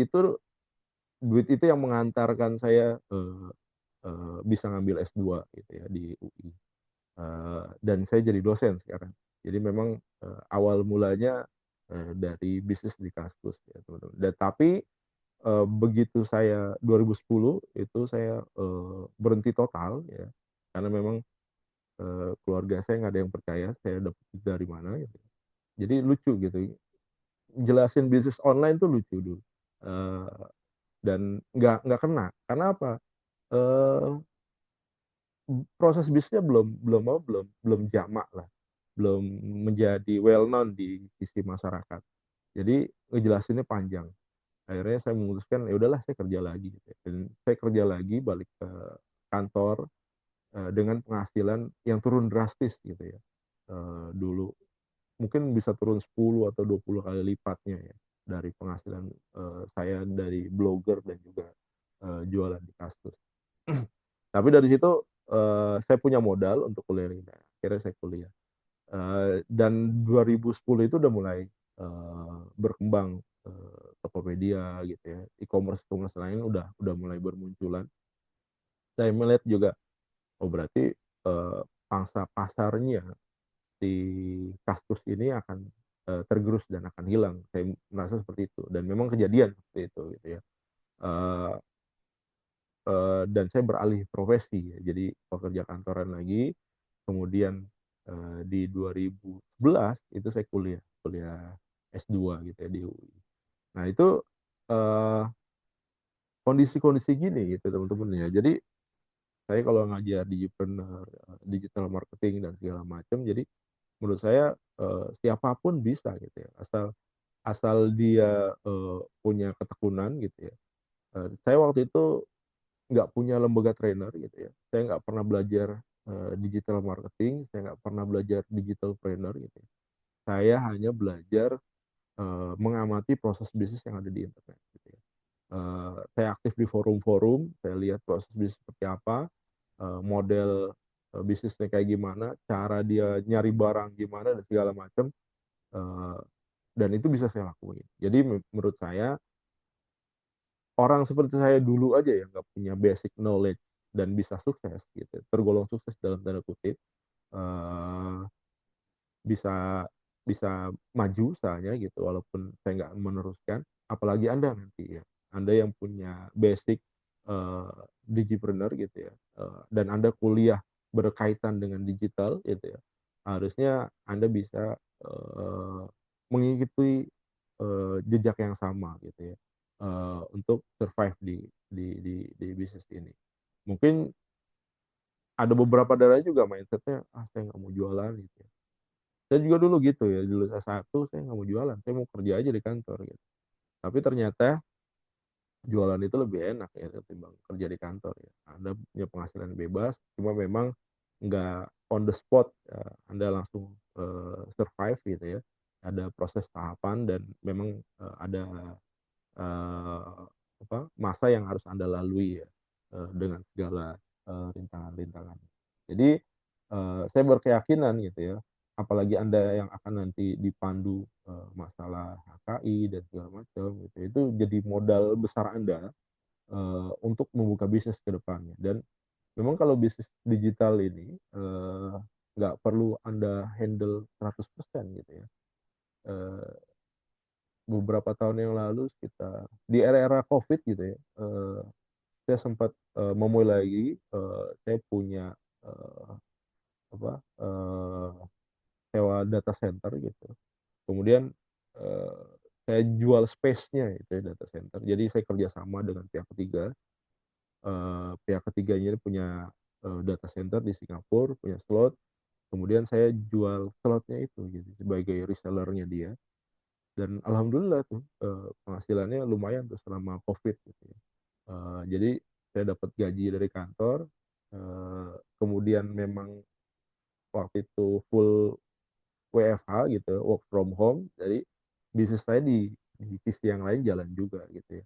duit itu yang mengantarkan saya, bisa ngambil S2 gitu ya di UI. Dan saya jadi dosen sekarang. Jadi memang, awal mulanya, dari bisnis di Kaskus ya teman-teman. Dan tapi, begitu saya 2010 itu saya, berhenti total ya, karena memang, keluarga saya nggak ada yang percaya saya dapat dari mana gitu. Jadi lucu gitu, jelasin bisnis online tuh lucu dulu, eee, dan nggak kena. Karena apa? Eee Proses bisnisnya belum belum apa, belum belum jamak lah, belum menjadi well known di sisi masyarakat. Jadi ngejelasinnya panjang. Akhirnya saya memutuskan, ya udahlah saya kerja lagi gitu ya, dan saya kerja lagi balik ke kantor, dengan penghasilan yang turun drastis gitu ya. Dulu mungkin bisa turun 10 atau 20 kali lipatnya ya, dari penghasilan, saya dari blogger dan juga, jualan di Kaskus. Tapi dari situ, saya punya modal untuk kuliah ini. Akhirnya saya kuliah, dan 2010 itu udah mulai, berkembang, Tokopedia gitu ya, e-commerce lain udah mulai bermunculan. Saya melihat juga, oh berarti, pangsa pasarnya si Kaskus ini akan, tergerus dan akan hilang. Saya merasa seperti itu dan memang kejadian seperti itu gitu ya. Eee dan saya beralih profesi ya, jadi pekerja kantoran lagi, kemudian, di 2011 itu saya kuliah kuliah S2 gitu ya di UI. Nah itu, eee, kondisi-kondisi gini gitu teman-teman ya, jadi saya kalau ngajar digipreneur, digital marketing dan segala macam, jadi menurut saya, siapa bisa gitu ya, asal asal dia, punya ketekunan gitu ya. Saya waktu itu nggak punya lembaga trainer gitu ya. Saya nggak pernah belajar, digital marketing, saya nggak pernah belajar digital trainer gitu ya. Saya hanya belajar, mengamati proses bisnis yang ada di internet gitu ya. Saya aktif di forum-forum, saya lihat proses bisnis seperti apa, model, bisnisnya kayak gimana, cara dia nyari barang gimana dan segala macam, eee, dan itu bisa saya lakuin. Jadi menurut saya orang seperti saya dulu aja yang nggak punya basic knowledge dan bisa sukses gitu, tergolong sukses dalam tanda kutip, eee, bisa bisa maju usahanya gitu walaupun saya nggak meneruskan, apalagi Anda nanti ya. Anda yang punya basic, digipreneur gitu ya, dan Anda kuliah berkaitan dengan digital gitu ya, harusnya Anda bisa, mengikuti, jejak yang sama gitu ya, untuk survive di bisnis ini. Mungkin ada beberapa dari juga mindset-nya, "Ah, saya nggak mau jualan," gitu ya. Saya juga dulu gitu ya, dulu S1 saya nggak mau jualan, saya mau kerja aja di kantor gitu. Tapi ternyata jualan itu lebih enak ya ketimbang kerja di kantor ya. Anda punya penghasilan bebas, cuma memang nggak on the spot, Anda langsung, survive gitu ya. Ada proses tahapan dan memang, ada, eee, masa yang harus Anda lalui ya, dengan segala, rintangan-rintangan. Jadi, saya berkeyakinan gitu ya, apalagi Anda yang akan nanti dipandu, masalah HKI dan segala macam gitu, itu jadi modal besar Anda untuk membuka bisnis ke depannya. Dan memang kalau bisnis digital ini nggak perlu Anda handle 100% gitu ya. Eh, Beberapa tahun yang lalu sekitar di era-era COVID gitu ya, saya sempat memulai lagi, saya punya eh, apa sewa data center gitu. Kemudian eh, saya jual space-nya itu ya, data center. Jadi saya kerjasama dengan pihak ketiga. Pihak ketiganya ini punya data center di Singapura, punya slot. Kemudian saya jual slotnya itu gitu sebagai resellernya dia. Dan alhamdulillah tuh penghasilannya lumayan tuh selama COVID gitu ya. Jadi saya dapat gaji dari kantor. Kemudian memang waktu itu full WFH gitu, work from home. Jadi bisnis saya di sisi yang lain jalan juga gitu ya.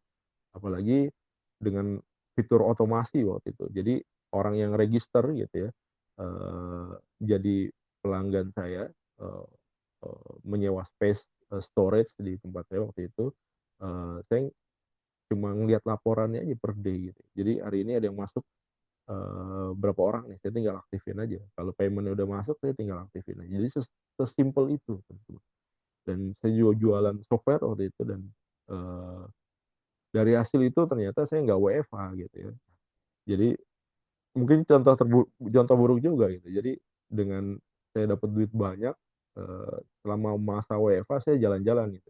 Apalagi dengan fitur otomasi waktu itu. Jadi orang yang register gitu ya, eh, jadi pelanggan saya, eh, menyewa space storage di tempat saya waktu itu. Saya cuma ngelihat laporannya aja per day gitu. Jadi hari ini ada yang masuk berapa orang nih, saya tinggal aktifin aja. Kalau payment udah masuk, saya tinggal aktifin aja. Jadi sesimpel itu. Dan saya juga jualan software waktu itu, dan eh, dari hasil itu ternyata saya nggak WFH gitu ya. Jadi mungkin contoh buruk juga gitu. Jadi dengan saya dapat duit banyak, selama masa WFH saya jalan-jalan gitu.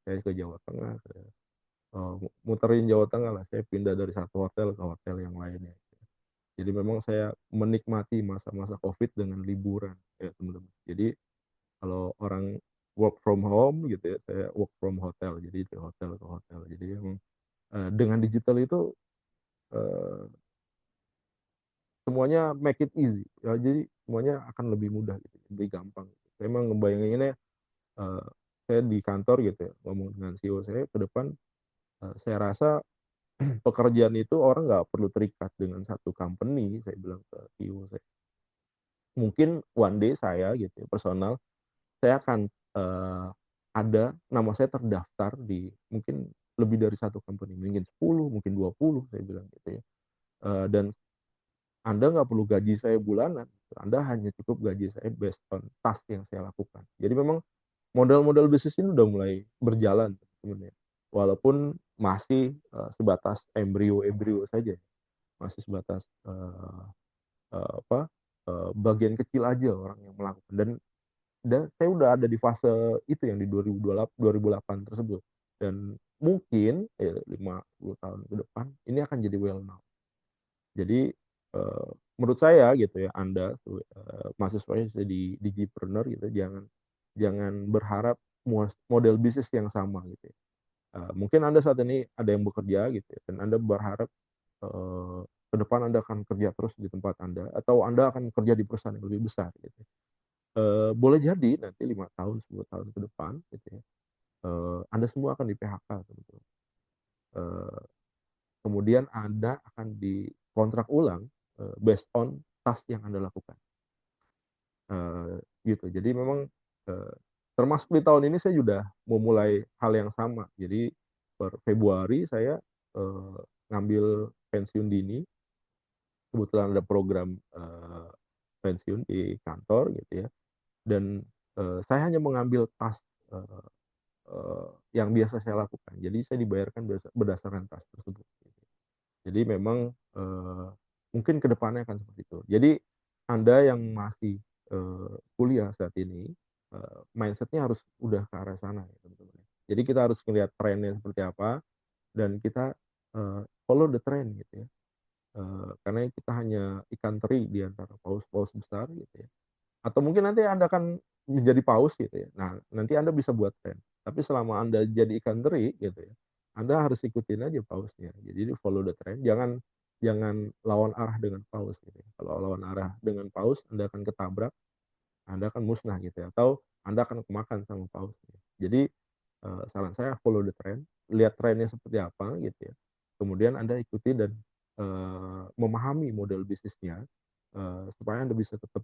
Saya ke Jawa Tengah, muterin Jawa Tengah lah. Saya pindah dari satu hotel ke hotel yang lainnya. Jadi memang saya menikmati masa-masa COVID dengan liburan ya teman-teman. Jadi kalau orang work from home gitu ya, saya work from hotel. Jadi dari hotel ke hotel. Jadi memang dengan digital itu eh, semuanya make it easy ya, jadi semuanya akan lebih mudah gitu, lebih gampang. Saya emang ngebayanginnya eh, saya di kantor gitu ya, ngomong dengan CEO saya ke depan, saya rasa pekerjaan itu orang nggak perlu terikat dengan satu company. Saya bilang ke CEO saya, mungkin one day saya gitu ya, personal, saya akan ada nama saya terdaftar di mungkin lebih dari satu company, mungkin 10, mungkin 20, saya bilang gitu ya. Dan Anda nggak perlu gaji saya bulanan, Anda hanya cukup gaji saya based on task yang saya lakukan. Jadi memang model-model bisnis ini udah mulai berjalan sebenarnya. Walaupun masih sebatas embrio-embrio saja, masih sebatas apa bagian kecil aja orang yang melakukan. Dan saya udah ada di fase itu yang di 2008 tersebut. Dan mungkin 50 tahun ke depan ini akan jadi well known. Jadi menurut saya gitu ya, Anda mahasiswa di Digipreneur gitu, jangan jangan berharap model bisnis yang sama gitu ya. Mungkin Anda saat ini ada yang bekerja gitu ya, dan Anda berharap eh, ke depan Anda akan kerja terus di tempat Anda, atau Anda akan kerja di perusahaan yang lebih besar gitu. Boleh jadi nanti 5 tahun, 10 tahun ke depan gitu ya, Anda semua akan di PHK gitu. Kemudian Anda akan dikontrak ulang based on task yang Anda lakukan. Gitu. Jadi memang termasuk di tahun ini saya sudah memulai hal yang sama. Jadi per Februari saya ngambil pensiun dini. Kebetulan ada program pensiun di kantor gitu ya. Dan saya hanya mengambil task eh, yang biasa saya lakukan. Jadi saya dibayarkan berdasarkan task tersebut. Jadi memang mungkin kedepannya akan seperti itu. Jadi Anda yang masih kuliah saat ini, mindsetnya harus udah ke arah sana ya teman-teman. Jadi kita harus melihat trennya seperti apa, dan kita follow the trend gitu ya. Karena kita hanya ikan teri di antara paus-paus besar gitu ya. Atau mungkin nanti Anda akan menjadi paus gitu ya. Nah, nanti Anda bisa buat tren. Tapi selama Anda jadi ikan teri gitu ya, Anda harus ikutin aja pausnya. Jadi follow the trend. Jangan jangan lawan arah dengan paus gitu ya. Kalau lawan arah dengan paus, Anda akan ketabrak, Anda akan musnah gitu ya. Atau Anda akan kemakan sama paus. Gitu. Jadi saran saya follow the trend, lihat trennya seperti apa gitu ya. Kemudian Anda ikuti dan memahami model bisnisnya supaya Anda bisa tetap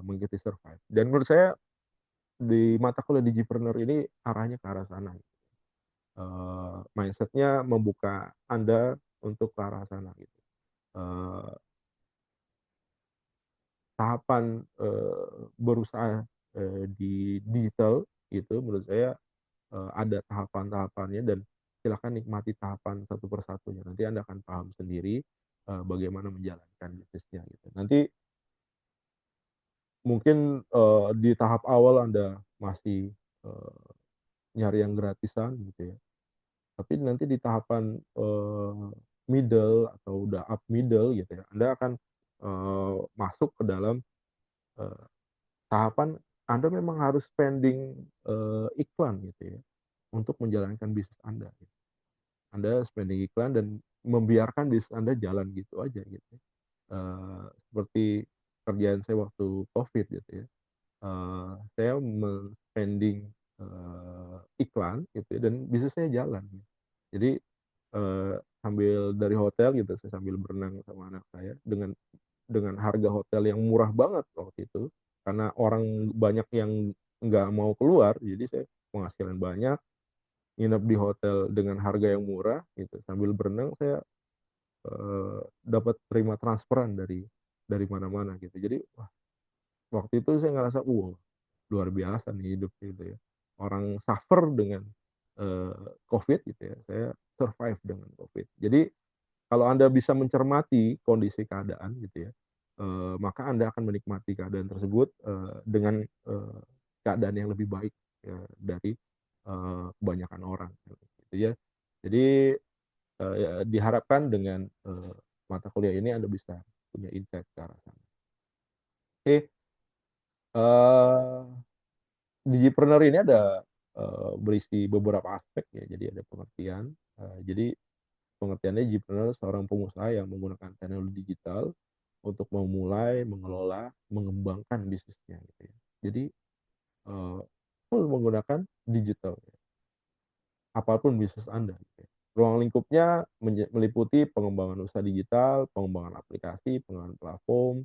mengikuti survive. Dan menurut saya di mata kuliah Digipreneur ini arahnya ke arah sana. Mindsetnya membuka Anda untuk ke arah sana gitu. Eh, Tahapan berusaha di digital itu menurut saya ada tahapan-tahapannya, dan silakan nikmati tahapan satu persatunya. Nanti Anda akan paham sendiri bagaimana menjalankan bisnisnya gitu. Nanti mungkin di tahap awal Anda masih nyari yang gratisan gitu ya. Tapi nanti di tahapan middle atau udah up middle gitu ya, Anda akan masuk ke dalam eee, tahapan Anda memang harus spending iklan gitu ya, untuk menjalankan bisnis Anda gitu. Anda spending iklan dan membiarkan bisnis Anda jalan gitu aja gitu. Seperti kerjaan saya waktu Covid gitu ya. Saya men-spending iklan gitu ya, dan bisnis saya jalan. Jadi, sambil dari hotel gitu, saya sambil berenang sama anak saya dengan harga hotel yang murah banget waktu itu, karena orang banyak yang nggak mau keluar, jadi saya penghasilan banyak, nginep di hotel dengan harga yang murah gitu, sambil berenang saya dapat terima transferan dari mana-mana gitu. Jadi, wah, waktu itu saya ngerasa, luar biasa nih hidup gitu ya. Orang suffer dengan Covid gitu ya, saya survive dengan Covid. Jadi, kalau Anda bisa mencermati kondisi keadaan gitu ya, maka Anda akan menikmati keadaan tersebut dengan keadaan yang lebih baik dari kebanyakan orang gitu ya. Jadi, diharapkan dengan mata kuliah ini Anda bisa punya insight ke arah sana. Oke, eee, Digipreneur ini ada berisi beberapa aspek ya. Jadi ada pengertian, jadi pengertiannya Digipreneur seorang pengusaha yang menggunakan teknologi digital untuk memulai, mengelola, mengembangkan bisnisnya gitu ya. Jadi, eee, full menggunakan digital ya, apapun bisnis Anda gitu ya. Ruang lingkupnya meliputi pengembangan usaha digital, pengembangan aplikasi, pengembangan platform,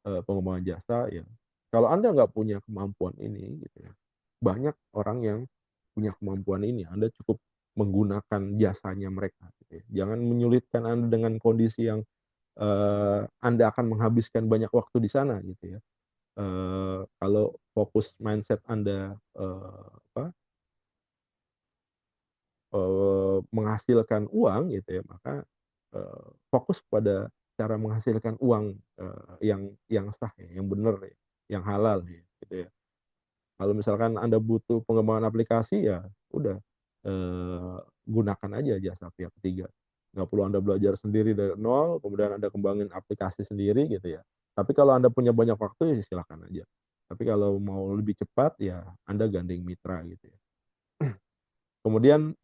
pengembangan jasa ya. Kalau Anda nggak punya kemampuan ini gitu ya, banyak orang yang punya kemampuan ini, Anda cukup menggunakan jasanya mereka gitu ya. Jangan menyulitkan Anda dengan kondisi yang Anda akan menghabiskan banyak waktu di sana gitu ya. Kalau fokus mindset Anda, apa, menghasilkan uang gitu ya, maka fokus pada cara menghasilkan uang yang sah ya, yang benar ya, yang halal ya, gitu ya. Kalau misalkan Anda butuh pengembangan aplikasi, ya udah, gunakan aja jasa pihak ketiga. Nggak perlu Anda belajar sendiri dari nol, kemudian Anda kembangin aplikasi sendiri gitu ya. Tapi kalau Anda punya banyak waktu, ya silakan aja. Tapi kalau mau lebih cepat, ya Anda gandeng mitra gitu ya. Kemudian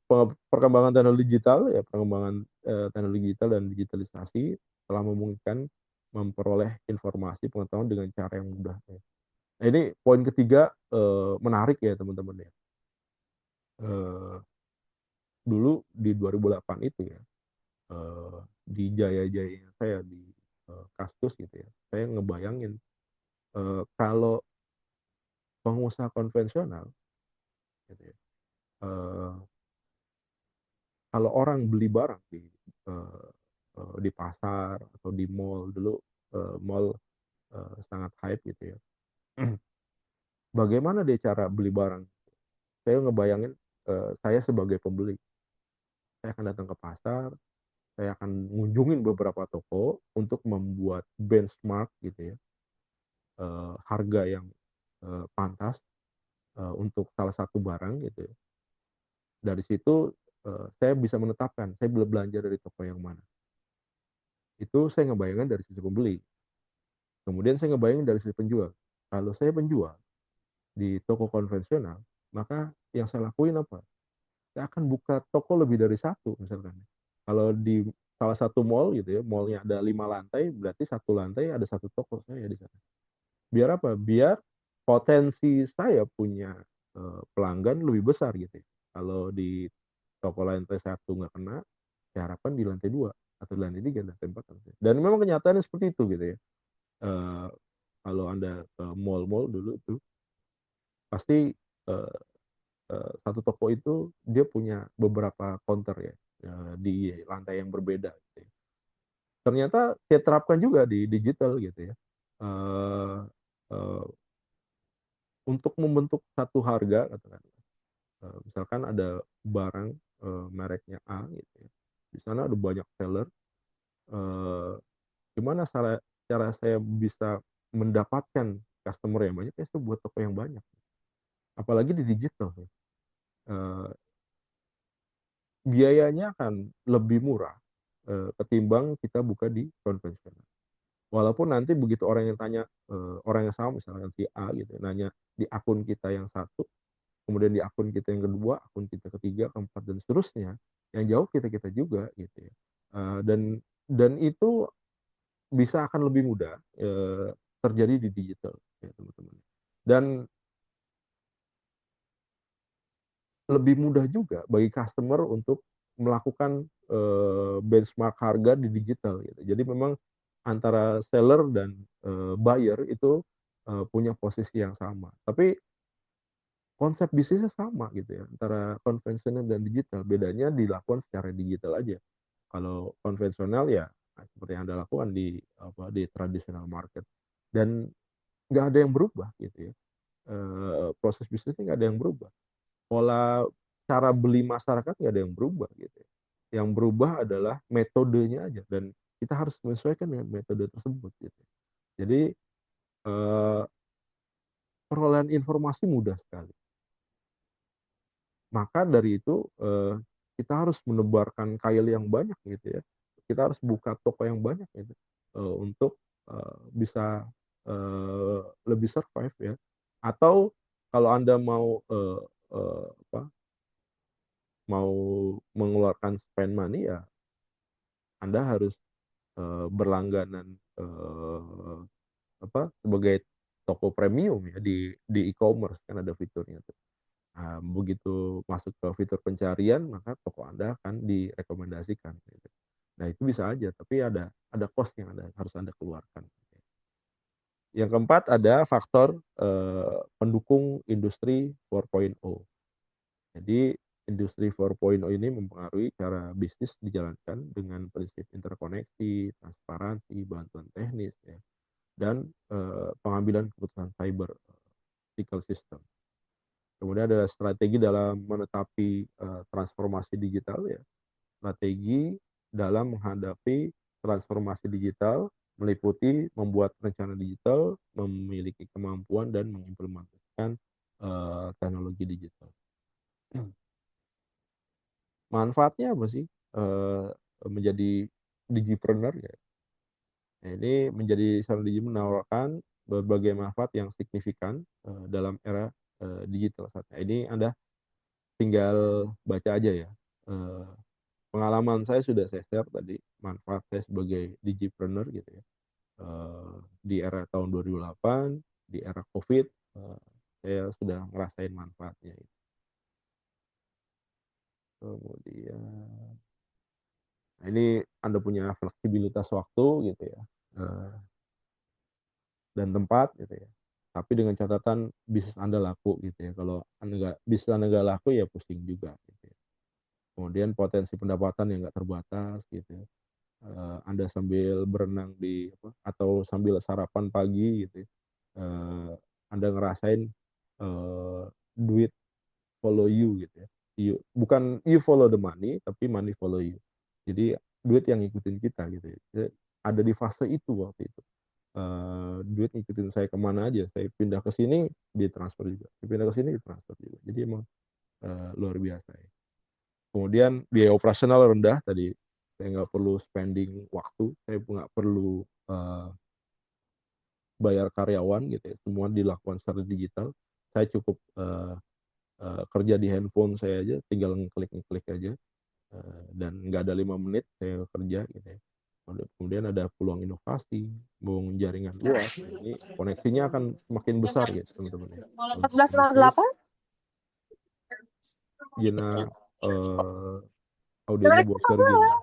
perkembangan teknologi digital ya, pengembangan teknologi digital dan digitalisasi telah memungkinkan memperoleh informasi, pengetahuan dengan cara yang mudah ya. Nah, ini poin ketiga, menarik ya teman-teman ya. Eee, Dulu di 2008 itu ya, di jaya-jayanya saya di Kaskus gitu ya, saya ngebayangin kalau pengusaha konvensional gitu ya, eee, kalau orang beli barang eee di pasar atau di mall dulu, mall sangat hype gitu ya. Bagaimana dia cara beli barang? Saya ngebayangin saya sebagai pembeli, saya akan datang ke pasar, saya akan ngunjungin beberapa toko untuk membuat benchmark gitu ya, harga yang pantas untuk salah satu barang gitu ya. Dari situ saya bisa menetapkan saya belanja dari toko yang mana. Itu saya ngebayangin dari sisi pembeli. Kemudian saya ngebayangin dari sisi penjual. Kalau saya penjual di toko konvensional, maka yang saya lakuin apa? Saya akan buka toko lebih dari satu misalkan. Kalau di salah satu mall gitu ya, mall-nya ada 5 lantai, berarti satu lantai ada satu toko saya di sana. Biar apa? Biar potensi saya punya pelanggan lebih besar gitu ya. Kalau di toko lantai satu nggak kena, saya harapkan di lantai 2 atau di lantai 3, lantai 4. Dan memang kenyataannya seperti itu gitu ya. Eee, Kalau Anda ke mall-mall dulu tuh, pasti eee satu toko itu dia punya beberapa counter ya. di lantai yang berbeda. Gitu ya. Ternyata saya terapkan juga di digital gitu ya. Eh, eh, untuk membentuk satu harga, katakan, misalkan ada barang mereknya A gitu ya. Di sana ada banyak seller. eh, Gimana cara saya bisa mendapatkan customer yang banyak? Ya saya buat toko yang banyak. Apalagi di digital ya. Eh, Biayanya akan lebih murah ketimbang kita buka di konvensional. Walaupun nanti begitu orang yang tanya, orang yang sama misalnya si A gitu, nanya di akun kita yang satu, kemudian di akun kita yang kedua, akun kita ketiga, keempat dan seterusnya, yang jawab kita juga gitu ya. Dan itu bisa akan lebih mudah terjadi di digital ya teman-teman. Dan lebih mudah juga bagi customer untuk melakukan benchmark harga di digital gitu. Jadi memang antara seller dan buyer itu punya posisi yang sama. Tapi konsep bisnisnya sama gitu ya antara konvensional dan digital. Bedanya dilakukan secara digital aja. Kalau konvensional ya seperti yang Anda lakukan di traditional market dan nggak ada yang berubah gitu ya. Proses bisnisnya nggak ada yang berubah. Pola cara beli masyarakat nggak ada yang berubah gitu ya. Yang berubah adalah metodenya aja dan kita harus menyesuaikan dengan metode tersebut gitu. Jadi eh, perolehan informasi mudah sekali. Maka dari itu kita harus menebarkan kail yang banyak gitu ya. Kita harus buka toko yang banyak gitu untuk bisa lebih survive ya. Atau kalau Anda mau mau mengeluarkan spend money ya Anda harus berlangganan sebagai toko premium ya di e-commerce kan ada fiturnya tuh. Nah, begitu masuk ke fitur pencarian maka toko Anda akan direkomendasikan gitu. Nah, itu bisa aja tapi ada cost yang harus Anda keluarkan. Yang keempat ada faktor pendukung industri 4.0. Jadi industri 4.0 ini mempengaruhi cara bisnis dijalankan dengan prinsip interkoneksi, transparansi, bantuan teknis, ya, dan pengambilan keputusan cyber physical system. Kemudian ada strategi dalam menetapi transformasi digital, ya, strategi dalam menghadapi transformasi digital meliputi membuat rencana digital, memiliki kemampuan dan mengimplementasikan teknologi digital. Manfaatnya apa sih menjadi digipreneur ya? Nah, ini menjadi seorang digi menawarkan berbagai manfaat yang signifikan dalam era digital saat ini. Anda tinggal baca aja ya. Eh, Pengalaman saya sudah saya share tadi manfaat saya sebagai digipreneur gitu ya. Di era tahun 2008, di era COVID, saya sudah ngerasain manfaatnya. Kemudian nah, ini Anda punya fleksibilitas waktu gitu ya, dan tempat gitu ya. Tapi dengan catatan bisnis Anda laku gitu ya. Kalau bisnis Anda nggak laku ya pusing juga gitu ya. Kemudian potensi pendapatan yang nggak terbatas gitu ya. Anda sambil berenang atau sambil sarapan pagi gitu ya. Anda ngerasain duit follow you gitu ya. Bukan you follow the money, tapi money follow you. Jadi duit yang ngikutin kita gitu ya. Ada di fase itu waktu itu. Duit ngikutin saya kemana aja. Saya pindah ke sini, ditransfer juga. Saya pindah ke sini, ditransfer juga. Jadi emang luar biasa ya. Kemudian biaya operasional rendah tadi. Saya nggak perlu spending waktu. Saya nggak perlu bayar karyawan gitu ya. Semua dilakukan secara digital. Saya cukup kerja di handphone saya aja, tinggal ngeklik aja, dan nggak ada 5 menit saya kerja gitu ya. Kemudian ada peluang inovasi, peluang jaringan luas. Ini koneksinya akan semakin besar ya teman-teman ya. Untuk bisnis, 1408 Gina audionya bocor Gina.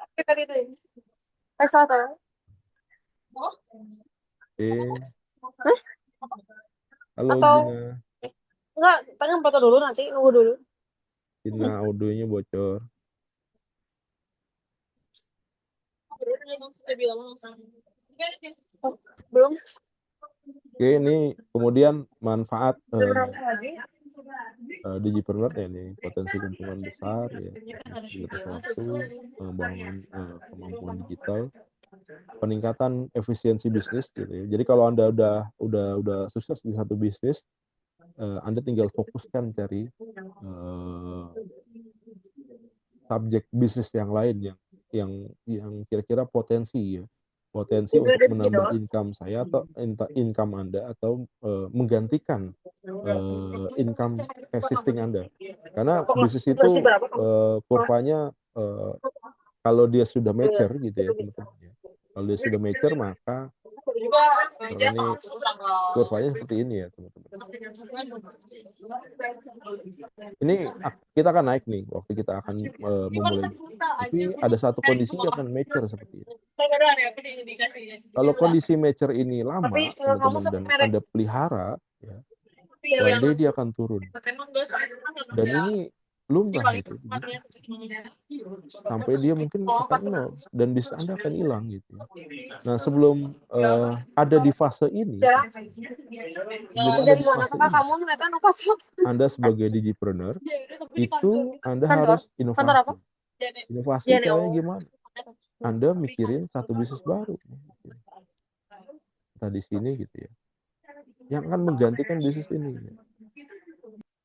teks atau Halo atau Gina, enggak, pengen foto dulu nanti nunggu dulu. Gina audionya bocor. Oh, belum. Oke, ini kemudian manfaat Beberapa lagi. digipreneur ya, nih potensi keuntungan besar ya, efektivitas waktu, pengembangan kemampuan digital, peningkatan efisiensi bisnis gitu ya. Jadi kalau Anda udah sukses di satu bisnis, Anda tinggal fokuskan cari subjek bisnis yang lain yang kira-kira potensi ya. Potensi Udah untuk ada segini menambah doang. income saya atau income Anda atau menggantikan income existing Anda. Karena bisnis itu Masih berapa kamu? kurvanya kalau dia sudah mature gitu ya teman-teman ya. Kalau dia sudah mature maka Juga misalkan ini kurvanya seperti ini ya teman-teman. Ini kita akan naik nih waktu kita akan memulai. Tapi ada satu kondisi dia akan mature seperti ini. Kalau kondisi mature ini lama tapi kamu teman-teman dan merek Anda pelihara ya, one day dia akan turun. Dan ini lumrah itu sampai dia mungkin akan nol dan bisnis Anda akan hilang gitu. Nah, sebelum ada di fase ini, ya. sebelum ada Jadi di mana fase kakak ini, kamu mereka nukas Anda sebagai digipreneur itu Anda kantor harus kantor apa? inovasi. Inovasi caranya gimana? Anda mikirin satu bisnis baru. Nah, di sini gitu ya. Yang akan menggantikan bisnis ini.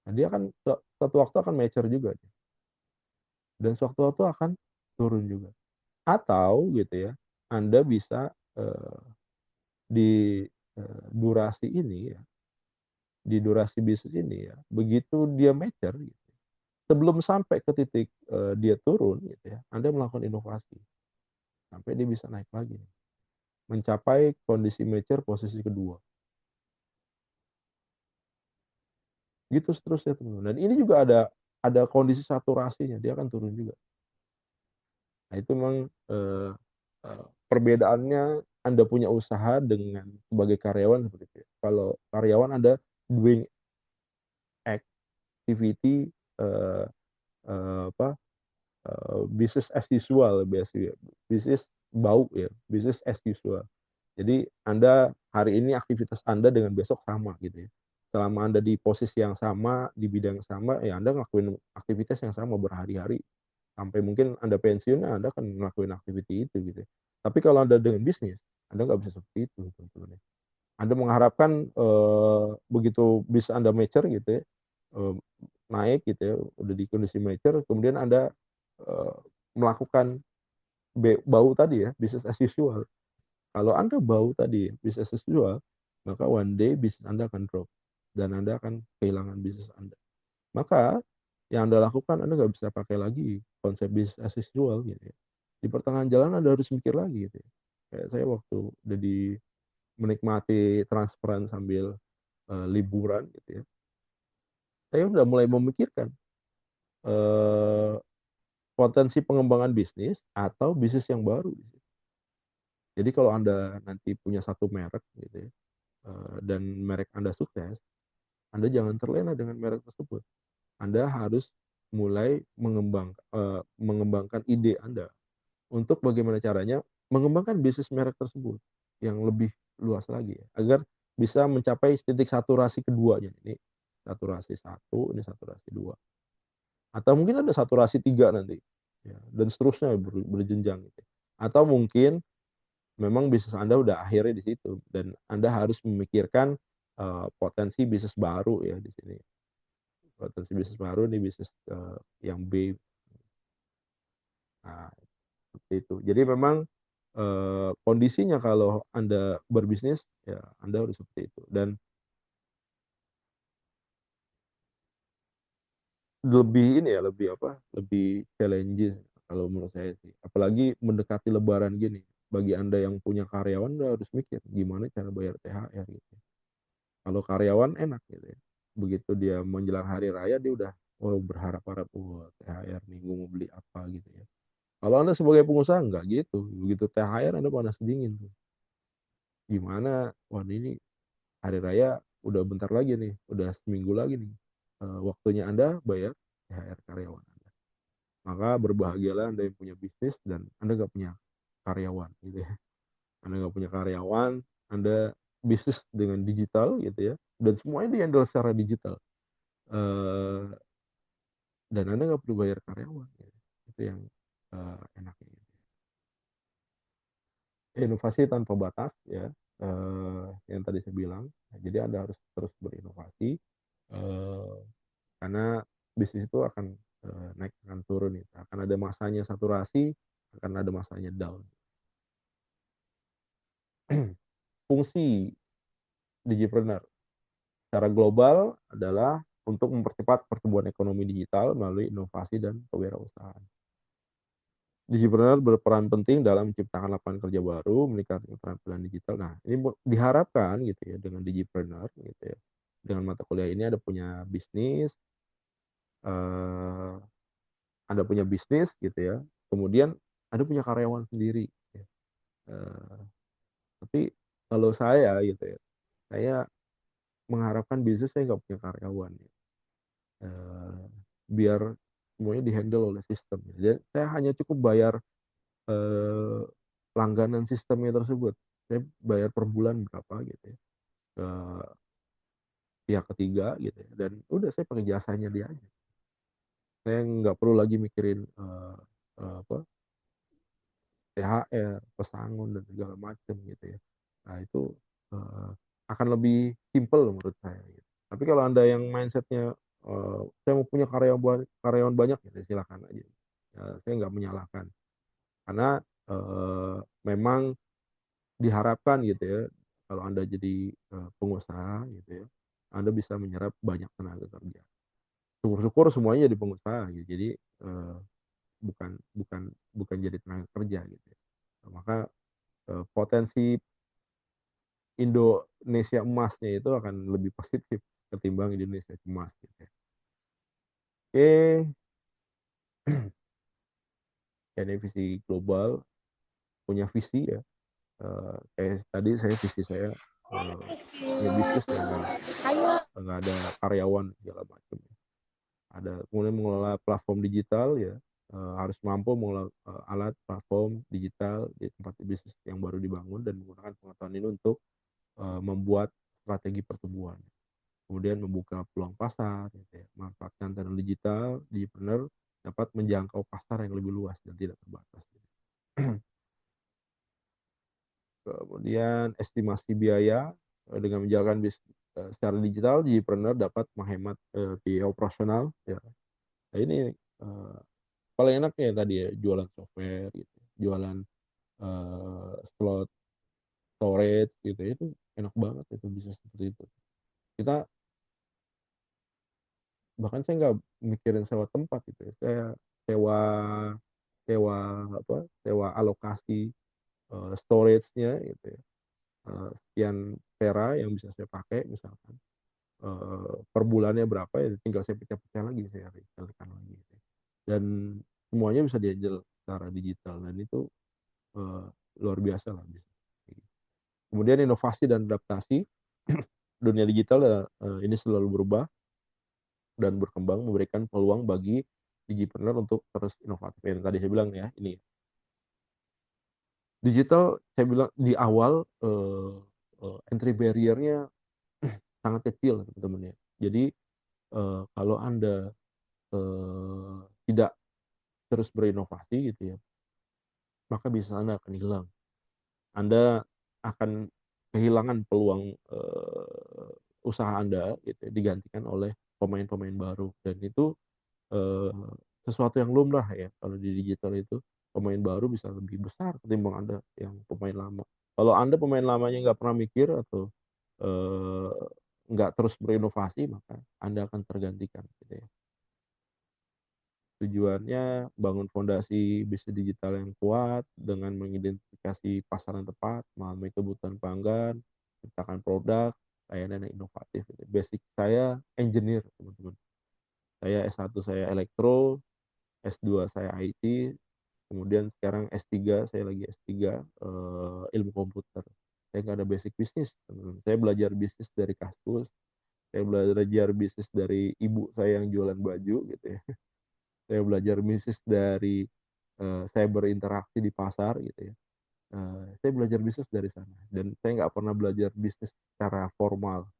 Nah, dia akan suatu waktu akan mature juga. Dan suatu waktu akan turun juga. Atau gitu ya, Anda bisa di durasi ini ya, di durasi bisnis ini ya, begitu dia mature gitu, sebelum sampai ke titik dia turun gitu ya, Anda melakukan inovasi sampai dia bisa naik lagi, mencapai kondisi mature posisi kedua. Gitu seterusnya teman-teman. Dan ini juga ada kondisi saturasinya, dia akan turun juga. Nah, itu memang perbedaannya Anda punya usaha dengan sebagai karyawan seperti itu ya. Kalau karyawan Anda doing activity eee apa, business as usual biasanya, bisnis bau ya, business as usual. Jadi Anda hari ini aktivitas Anda dengan besok sama gitu ya. Selama Anda di posisi yang sama, di bidang yang sama, ya Anda ngelakuin aktivitas yang sama berhari-hari, sampai mungkin Anda pensiun, ya Anda akan ngelakuin aktiviti itu gitu ya. Tapi kalau Anda dengan bisnis, Anda nggak bisa seperti itu teman-teman ya. Anda mengharapkan, begitu bis Anda mature gitu ya, eee, naik gitu ya, udah di kondisi mature, kemudian Anda, eee, melakukan bau tadi ya, business as usual. Kalau Anda bau tadi, business as usual, maka one day bisnis Anda akan drop, dan Anda akan kehilangan bisnis Anda. Maka, yang Anda lakukan, Anda nggak bisa pakai lagi konsep business as usual gitu ya. Di pertengahan jalan Anda harus mikir lagi gitu ya. Kayak saya waktu udah menikmati transferan sambil, liburan gitu ya, saya udah mulai memikirkan, eee, potensi pengembangan bisnis atau bisnis yang baru. Jadi kalau Anda nanti punya satu merek gitu ya, dan merek Anda sukses, Anda jangan terlena dengan merek tersebut. Anda harus mulai mengembangkan ide Anda untuk bagaimana caranya mengembangkan bisnis merek tersebut yang lebih luas lagi ya, agar bisa mencapai titik saturasi keduanya. Ini saturasi satu, ini saturasi dua, atau mungkin ada saturasi tiga nanti ya, dan seterusnya berjenjang gitu. Atau mungkin memang bisnis Anda udah akhirnya di situ dan Anda harus memikirkan potensi bisnis baru ya di sini. Potensi bisnis baru nih, bisnis yang B. Nah, seperti itu. Jadi memang kondisinya kalau Anda berbisnis, ya Anda harus seperti itu. Dan lebih ini ya, lebih apa, lebih challenging kalau menurut saya sih. Apalagi mendekati lebaran gini. Bagi Anda yang punya karyawan, Anda harus mikir gimana cara bayar THR gitu. Kalau karyawan enak gitu ya. Begitu dia menjelang hari raya dia udah, oh berharap-harap, "Wah THR nih, gue mau beli apa," gitu ya. Kalau Anda sebagai pengusaha enggak gitu. Begitu THR Anda panas dingin tuh. Gimana, wah ini hari raya udah bentar lagi nih, udah seminggu lagi nih, waktunya Anda bayar THR karyawan Anda. Maka berbahagialah Anda yang punya bisnis dan Anda nggak punya karyawan gitu ya. Anda nggak punya karyawan, Anda bisnis dengan digital gitu ya, dan semuanya di-handle secara digital. Eee, dan Anda nggak perlu bayar karyawan gitu. Itu yang, enaknya gitu. Inovasi tanpa batas ya, yang tadi saya bilang. Jadi Anda harus terus berinovasi, eee, karena bisnis itu akan, naik akan turun gitu, akan ada masanya saturasi, akan ada masanya down. Fungsi Digipreneur secara global adalah untuk mempercepat pertumbuhan ekonomi digital melalui inovasi dan kewirausahaan. Digipreneur berperan penting dalam menciptakan lapangan kerja baru, meningkatkan keterampilan digital. Nah, ini diharapkan gitu ya dengan Digipreneur gitu ya. Dengan mata kuliah ini eee, Anda punya bisnis gitu ya, kemudian Anda punya karyawan sendiri ya. Eee, tapi kalau saya gitu ya, saya mengharapkan bisnis saya nggak punya karyawan ya. Eee, biar semuanya di-handle oleh sistem. Jadi saya hanya cukup bayar, eee, langganan sistemnya tersebut. Saya bayar per bulan berapa gitu ya, ke pihak ketiga gitu ya, dan udah saya pakai jasanya dia aja. Saya nggak perlu lagi mikirin, apa, THR, pesangon dan segala macam gitu ya. Nah itu, eee, akan lebih simpel menurut saya gitu. Tapi kalau Anda yang mindset-nya, saya mau punya karyawan banyak ya silakan aja. Saya nggak menyalahkan karena, memang diharapkan gitu ya, kalau Anda jadi, pengusaha gitu ya, Anda bisa menyerap banyak tenaga kerja. Syukur-syukur semuanya jadi pengusaha gitu. Jadi, bukan bukan bukan jadi tenaga kerja gitu ya. Maka, potensi Indonesia emasnya itu akan lebih positif ketimbang Indonesia cemas gitu ya. Oke, ini visi global, punya visi ya, kayak tadi visi saya, punya bisnis yang nggak ada karyawan segala macam ya. Kemudian mengelola platform digital ya, harus mampu mengelola, alat platform digital di tempat bisnis yang baru dibangun dan menggunakan pengetahuan ini untuk, membuat strategi pertumbuhan. Kemudian membuka peluang pasar gitu ya, memanfaatkan channel digital, Digipreneur dapat menjangkau pasar yang lebih luas dan tidak terbatas. Kemudian estimasi biaya, dengan menjalankan secara digital, Digipreneur dapat menghemat, biaya operasional ya. Nah ini, paling enaknya tadi ya jualan software gitu, jualan, slot storage gitu ya, itu enak banget itu bisnis seperti itu. Kita bahkan saya nggak mikirin sewa tempat gitu ya, saya sewa sewa sewa alokasi, storage-nya gitu ya, sekian tera yang bisa saya pakai misalkan, per bulannya berapa ya tinggal saya pecah-pecah lagi, saya kalikan lagi gitu ya. Dan semuanya bisa di-handle secara digital dan itu, eee, luar biasa lah bisa. Kemudian inovasi dan adaptasi, dunia digital ini selalu berubah dan berkembang memberikan peluang bagi Digipreneur untuk terus inovatif. Yang tadi saya bilang ya, ini digital saya bilang di awal, entry barrier-nya sangat kecil teman-teman ya. Jadi, kalau Anda, tidak terus berinovasi gitu ya, maka bisnis Anda akan hilang. Anda akan kehilangan peluang, usaha Anda gitu ya, digantikan oleh pemain-pemain baru dan itu, eee, sesuatu yang lumrah ya kalau di digital itu, pemain baru bisa lebih besar ketimbang Anda yang pemain lama. Kalau Anda pemain lamanya nggak pernah mikir atau, eee, nggak terus berinovasi, maka Anda akan tergantikan gitu ya. Tujuannya bangun fondasi bisnis digital yang kuat dengan mengidentifikasi pasar yang tepat, memahami kebutuhan pelanggan, menciptakan produk, layanan yang inovatif gitu. Basic saya engineer teman-teman. Saya S1 saya elektro, S2 saya IT, kemudian sekarang S3 saya lagi S3, ilmu komputer. Saya nggak ada basic bisnis teman-teman. Saya belajar bisnis dari Kaskus, saya belajar bisnis dari ibu saya yang jualan baju gitu ya. Saya belajar bisnis dari, saya berinteraksi di pasar gitu ya. Saya belajar bisnis dari sana dan saya nggak pernah belajar bisnis secara formal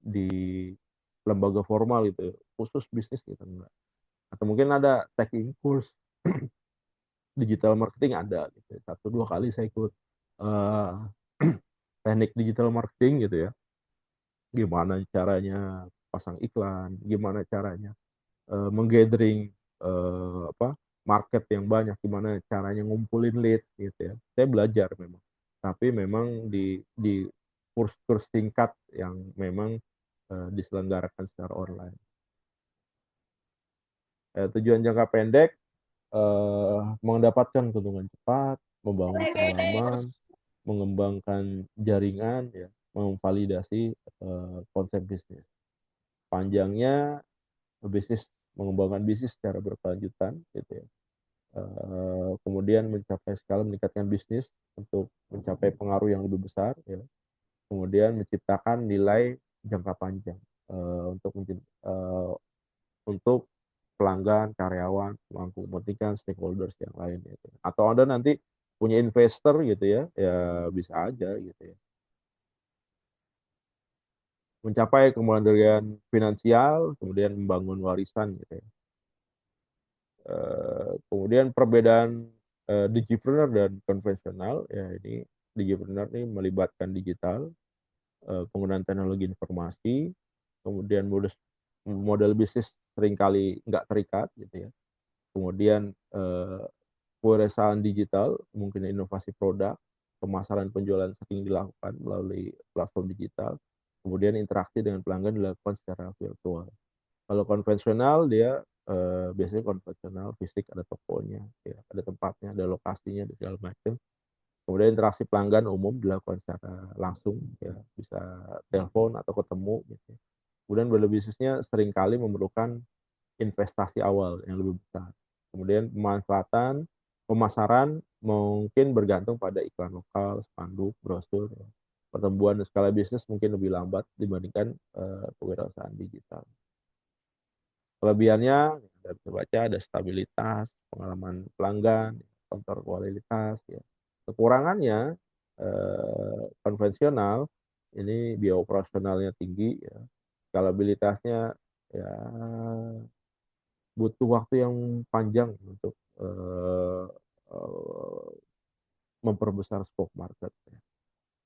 di lembaga formal gitu, khusus bisnis gitu enggak. Atau mungkin ada taking course digital marketing ada gitu. 1-2 kali saya ikut eh, teknik digital marketing gitu ya. Gimana caranya pasang iklan, gimana caranya menggathering apa market yang banyak, gimana caranya ngumpulin lead gitu ya. Saya belajar memang. Tapi memang di kurs-kurs singkat yang memang diselenggarakan secara online. Tujuan jangka pendek mendapatkan keuntungan cepat, membangun pengalaman, mengembangkan jaringan, ya, memvalidasi konsep bisnis. Panjangnya bisnis mengembangkan bisnis secara berkelanjutan, gitu ya. Kemudian mencapai skala meningkatkan bisnis untuk mencapai pengaruh yang lebih besar, ya. Kemudian menciptakan nilai jangka panjang untuk untuk pelanggan, karyawan, pemangku kepentingan, stakeholders yang lain gitu. Atau Anda nanti punya investor gitu ya, ya bisa aja gitu ya. Mencapai kemandirian finansial, kemudian membangun warisan gitu ya. Kemudian perbedaan digipreneur dan konvensional, ya ini digipreneur ini melibatkan digital, penggunaan teknologi informasi, kemudian model bisnis seringkali nggak terikat gitu ya. Kemudian kewirausahaan digital, mungkin inovasi produk, pemasaran penjualan sering dilakukan melalui platform digital, kemudian interaksi dengan pelanggan dilakukan secara virtual. Kalau konvensional dia biasanya konvensional fisik, ada tokonya, ya, ada tempatnya, ada lokasinya, ada segala macam. Kemudian interaksi pelanggan umum dilakukan secara langsung, ya, bisa telepon atau ketemu gitu. Kemudian model bisnisnya seringkali memerlukan investasi awal yang lebih besar. Kemudian pemanfaatan, pemasaran mungkin bergantung pada iklan lokal, spanduk, brosur. Ya. Pertumbuhan skala bisnis mungkin lebih lambat dibandingkan kewirausahaan digital. Kelebihannya, Anda bisa baca, ada stabilitas, pengalaman pelanggan, kontrol kualitas. Ya. Kekurangannya, konvensional, ini biaya operasionalnya tinggi, ya. Skalabilitasnya ya butuh waktu yang panjang untuk memperbesar scope market. Ya.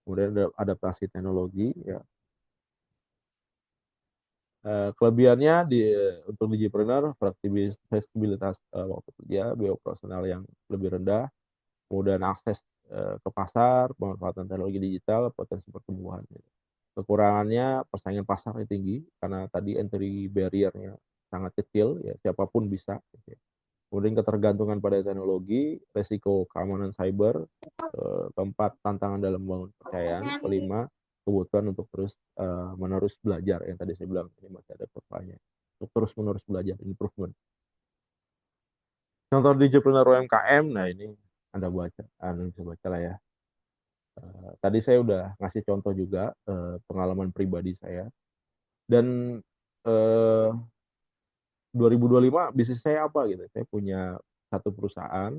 Kemudian ada adaptasi teknologi. Ya. Kelebihannya untuk digipreneur, fleksibilitas waktu kerja, biaya operasional yang lebih rendah, kemudian akses ke pasar, pemanfaatan teknologi digital, potensi pertumbuhan. Gitu. Kekurangannya persaingan pasar yang tinggi karena tadi entry barrier-nya sangat kecil, ya siapapun bisa. Gitu. Kemudian ketergantungan pada teknologi, resiko keamanan cyber, keempat tantangan dalam membangun kepercayaan, kelima kebutuhan untuk terus menerus belajar yang tadi saya bilang ini masih ada kurvanya untuk terus menerus belajar improvement. Contoh digipreneur UMKM, nah ini Anda bisa baca lah ya. Tadi saya udah ngasih contoh juga pengalaman pribadi saya dan 2025 bisnis saya apa gitu. Saya punya satu perusahaan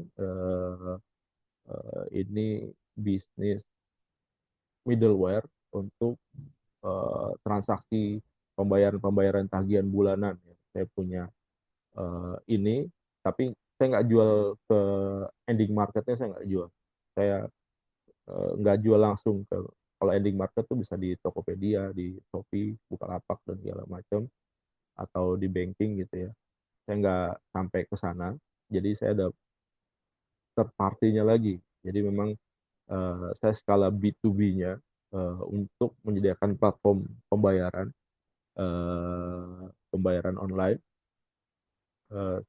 ini bisnis middleware untuk transaksi pembayaran tagihan bulanan. Ya. Saya punya ini, tapi saya nggak jual ke ending marketnya, saya nggak jual. Saya nggak jual langsung ke, kalau ending market tuh bisa di Tokopedia, di Shopee, Bukalapak dan segala macam, atau di banking gitu ya. Saya nggak sampai ke sana. Jadi saya ada third party-nya lagi. Jadi memang saya skala B2B-nya untuk menyediakan platform pembayaran pembayaran online.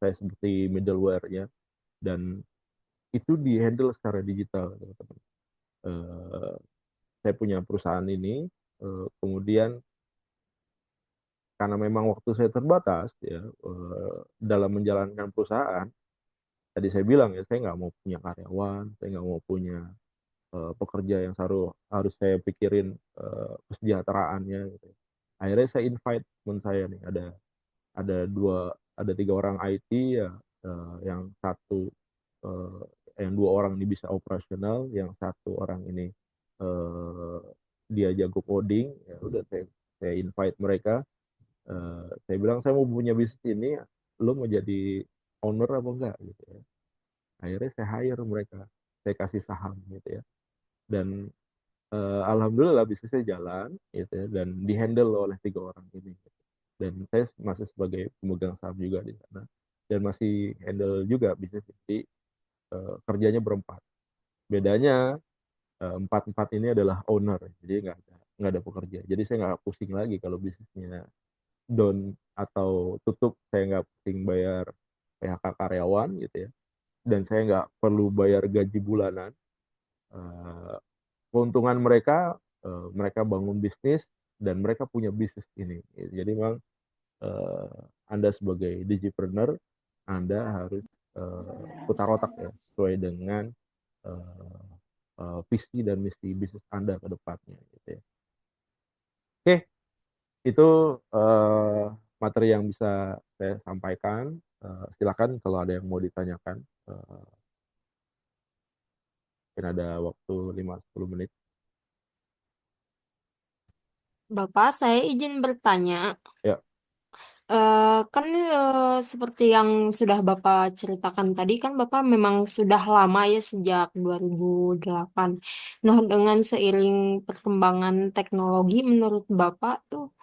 Saya seperti middleware-nya dan itu di-handle secara digital, teman-teman. Saya punya perusahaan ini, kemudian karena memang waktu saya terbatas ya dalam menjalankan perusahaan, tadi saya bilang ya saya nggak mau punya karyawan, saya nggak mau punya pekerja yang harus saya pikirin kesejahteraannya gitu. Akhirnya saya invite teman saya nih, ada 3 orang IT ya, yang satu yang 2 orang ini bisa operasional, yang 1 orang ini eh, dia jago coding, ya udah saya invite mereka. Saya bilang saya mau punya bisnis ini, lo mau jadi owner apa enggak gitu ya. Akhirnya saya hire mereka, saya kasih saham gitu ya. Dan alhamdulillah bisnisnya jalan gitu ya, dan dihandle oleh 3 orang ini. Dan saya masih sebagai pemegang saham juga di sana, dan masih handle juga bisnis. Jadi kerjanya berempat. Bedanya empat-empat ini adalah owner, jadi nggak ada pekerja. Jadi saya nggak pusing lagi kalau bisnisnya down atau tutup. Saya nggak pusing bayar PHK karyawan gitu ya, dan saya nggak perlu bayar gaji bulanan. Eh, Keuntungan mereka, mereka bangun bisnis dan mereka punya bisnis ini. Jadi memang Anda sebagai digipreneur, Anda harus putar otak ya, sesuai dengan uh, visi dan misi bisnis Anda ke depannya gitu ya. Oke, itu materi yang bisa saya sampaikan. Silakan kalau ada yang mau ditanyakan. Mungkin ada waktu 5-10 menit. Bapak, saya izin bertanya. Ya. Kan seperti yang sudah Bapak ceritakan tadi, kan Bapak memang sudah lama ya sejak 2008. Nah, dengan seiring perkembangan teknologi, menurut Bapak tuh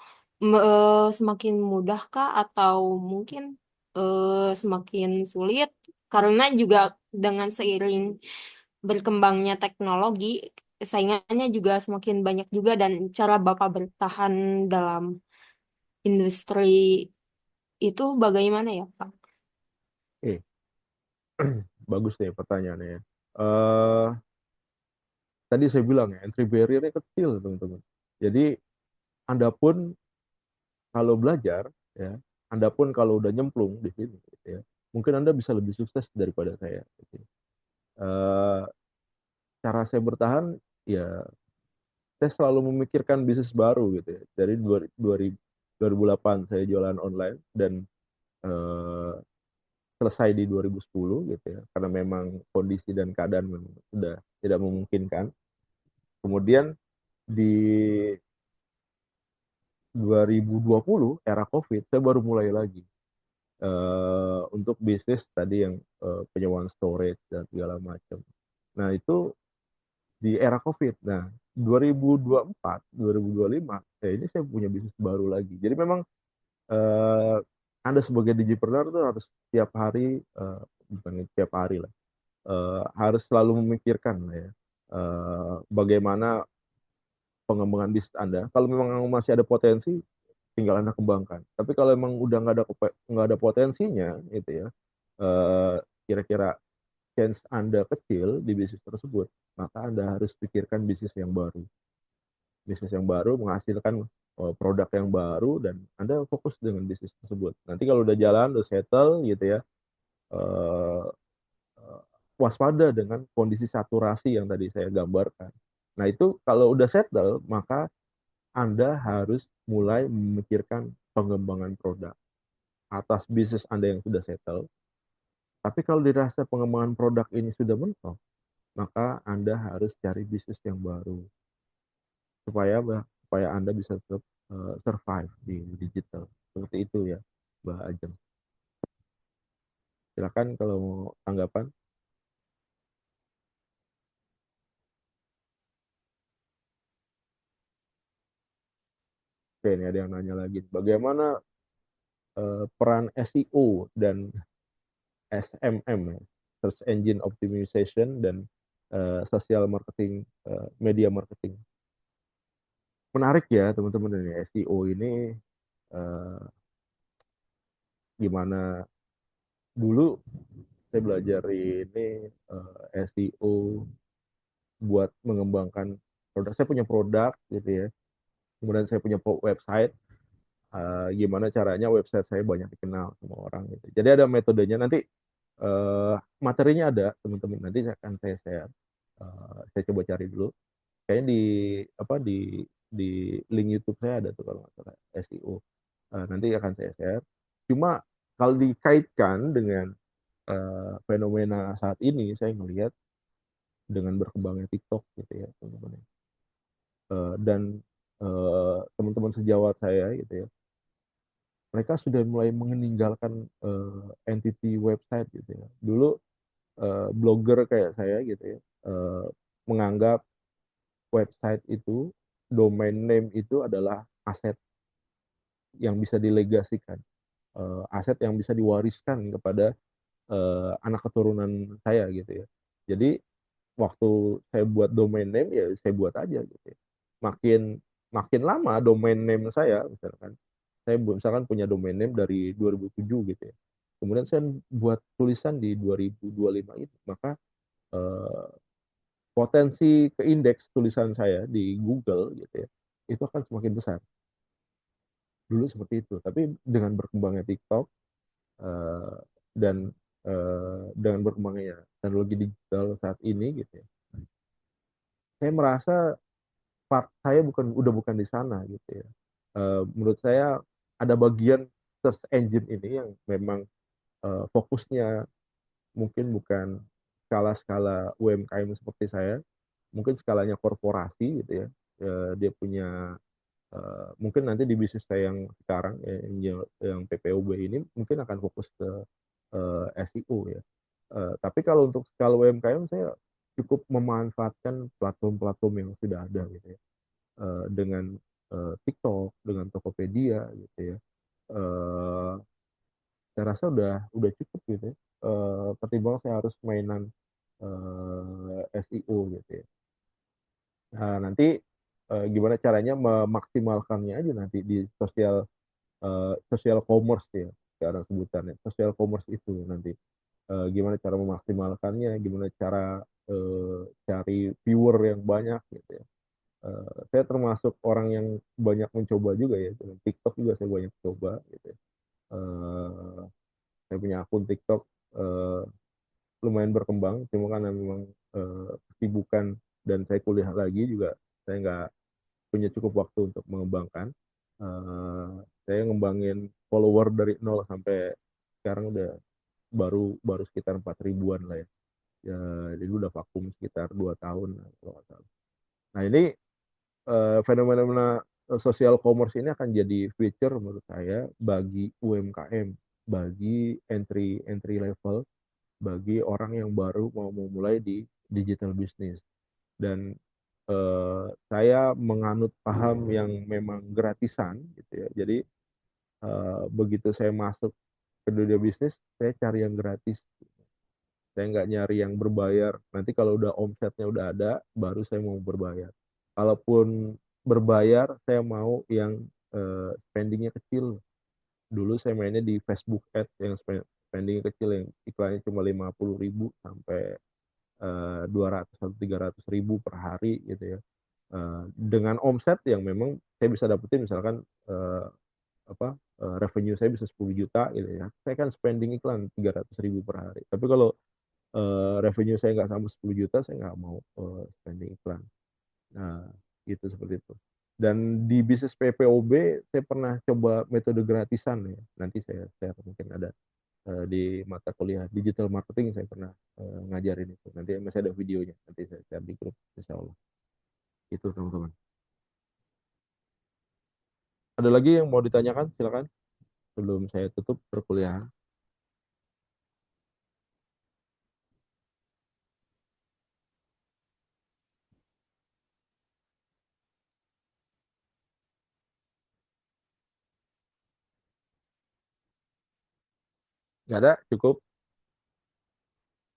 semakin mudah kah atau mungkin semakin sulit? Karena juga dengan seiring berkembangnya teknologi, saingannya juga semakin banyak juga, dan cara Bapak bertahan dalam industri itu bagaimana ya, Pak? Eh, bagus nih pertanyaannya ya. Eh, Tadi saya bilang ya, entry barrier-nya kecil, teman-teman. Jadi, Anda pun kalau belajar, ya, Anda pun kalau udah nyemplung di sini, gitu ya, mungkin Anda bisa lebih sukses daripada saya. Gitu. Eh, Cara saya bertahan, ya, saya selalu memikirkan bisnis baru gitu ya. Dari 2008 saya jualan online, dan eh, selesai di 2010 gitu ya, karena memang kondisi dan keadaan memang sudah tidak memungkinkan. Kemudian di 2020 era COVID, saya baru mulai lagi untuk bisnis tadi yang penyewaan storage dan segala macam. Nah, itu di era COVID. Nah, 2024, 2025, ini saya punya bisnis baru lagi. Jadi memang eh, Anda sebagai digipreneur tuh harus tiap hari, bukan tiap hari lah, harus selalu memikirkan lah ya, bagaimana pengembangan bisnis Anda. Kalau memang masih ada potensi, tinggal Anda kembangkan. Tapi kalau memang udah nggak ada potensinya, gitu ya, eh, kira-kira chance Anda kecil di bisnis tersebut, maka Anda harus pikirkan bisnis yang baru. Bisnis yang baru menghasilkan produk yang baru, dan Anda fokus dengan bisnis tersebut. Nanti kalau udah jalan, udah settle gitu ya, eh, waspada dengan kondisi saturasi yang tadi saya gambarkan. Nah, itu kalau udah settle, maka Anda harus mulai memikirkan pengembangan produk atas bisnis Anda yang sudah settle. Tapi kalau dirasa pengembangan produk ini sudah mentok, maka Anda harus cari bisnis yang baru supaya supaya Anda bisa tetap survive di digital. Seperti itu ya, Mbak Ajeng. Silakan kalau mau tanggapan. Oke, ini ada yang nanya lagi. Bagaimana peran SEO dan SMM, ya, Search Engine Optimization, dan social marketing, media marketing. Menarik ya teman-teman, ini SEO ini uh, gimana. Dulu saya belajar ini SEO buat mengembangkan produk. Saya punya produk gitu ya, kemudian saya punya website. Gimana caranya website saya banyak dikenal sama orang gitu. Jadi ada metodenya. Nanti materinya ada teman-teman, nanti akan saya share. Saya coba cari dulu. Kayaknya di link YouTube saya ada tuh kalau nggak salah, SEO. Nanti akan saya share. Cuma kalau dikaitkan dengan fenomena saat ini saya melihat dengan berkembangnya TikTok gitu ya teman-teman. Dan teman-teman sejawat saya gitu ya, mereka sudah mulai meninggalkan entity website gitu ya. Dulu blogger kayak saya gitu ya, menganggap website itu, domain name itu adalah aset yang bisa dilegasikan, aset yang bisa diwariskan kepada anak keturunan saya gitu ya. Jadi waktu saya buat domain name ya saya buat aja gitu ya. Makin makin lama domain name saya misalkan, saya misalkan punya domain name dari 2007 gitu ya. Kemudian saya buat tulisan di 2025 itu, maka eh, potensi ke indeks tulisan saya di Google gitu ya, itu akan semakin besar. Dulu seperti itu, tapi dengan berkembangnya TikTok eh, dan dengan berkembangnya teknologi digital saat ini gitu ya, saya merasa part saya udah bukan di sana gitu ya. Menurut saya ada bagian search engine ini yang memang fokusnya mungkin bukan skala-skala UMKM seperti saya, mungkin skalanya korporasi gitu ya. Dia punya mungkin nanti di bisnis saya yang sekarang yang PPOB ini mungkin akan fokus ke SEO ya. Tapi kalau untuk skala UMKM saya cukup memanfaatkan platform-platform yang sudah ada gitu ya. Dengan TikTok, dengan Tokopedia gitu ya. Eh, saya rasa udah cukup gitu ya. Pertimbangan saya harus mainan SEO gitu ya. Nah, nanti gimana caranya memaksimalkannya aja nanti di social commerce ya sekarang sebutannya. Social commerce itu nanti gimana cara memaksimalkannya, gimana cara cari viewer yang banyak gitu ya. Saya termasuk orang yang banyak mencoba juga ya dengan TikTok juga saya banyak coba gitu ya. Eh, saya punya akun TikTok eh, lumayan berkembang, cuma karena memang kesibukan dan saya kuliah lagi juga saya nggak punya cukup waktu untuk mengembangkan. Eh, saya ngembangin follower dari nol sampai sekarang udah baru baru sekitar 4 ribuan lah ya. Ya, jadi udah vakum sekitar 2 tahun kalau nggak salah. Nah ini fenomena sosial commerce ini akan jadi feature menurut saya bagi UMKM, bagi entry entry level, bagi orang yang baru mau memulai di digital business. Dan saya menganut paham yang memang gratisan gitu ya. Jadi begitu saya masuk ke dunia bisnis, saya cari yang gratis. Saya nggak nyari yang berbayar. Nanti kalau udah omsetnya udah ada, baru saya mau berbayar. Kalaupun berbayar, saya mau yang spendingnya kecil. Dulu saya mainnya di Facebook Ads yang spendingnya kecil, yang iklannya cuma 50.000 sampai 200 atau 300.000 per hari gitu ya. Dengan omset yang memang saya bisa dapetin misalkan revenue saya bisa 10 juta gitu ya. Saya kan spending iklan 300.000 per hari. Tapi kalau revenue saya nggak sama 10 juta, saya nggak mau spending iklan. Nah, itu seperti itu. Dan di bisnis PPOB, saya pernah coba metode gratisan ya. Nanti saya share, mungkin ada di mata kuliah digital marketing, saya pernah ngajarin itu. Nanti masih ada videonya, nanti saya share di grup, insya Allah. Itu teman-teman. Ada lagi yang mau ditanyakan? Silakan. Sebelum saya tutup perkuliahan. Nggak ada? Cukup?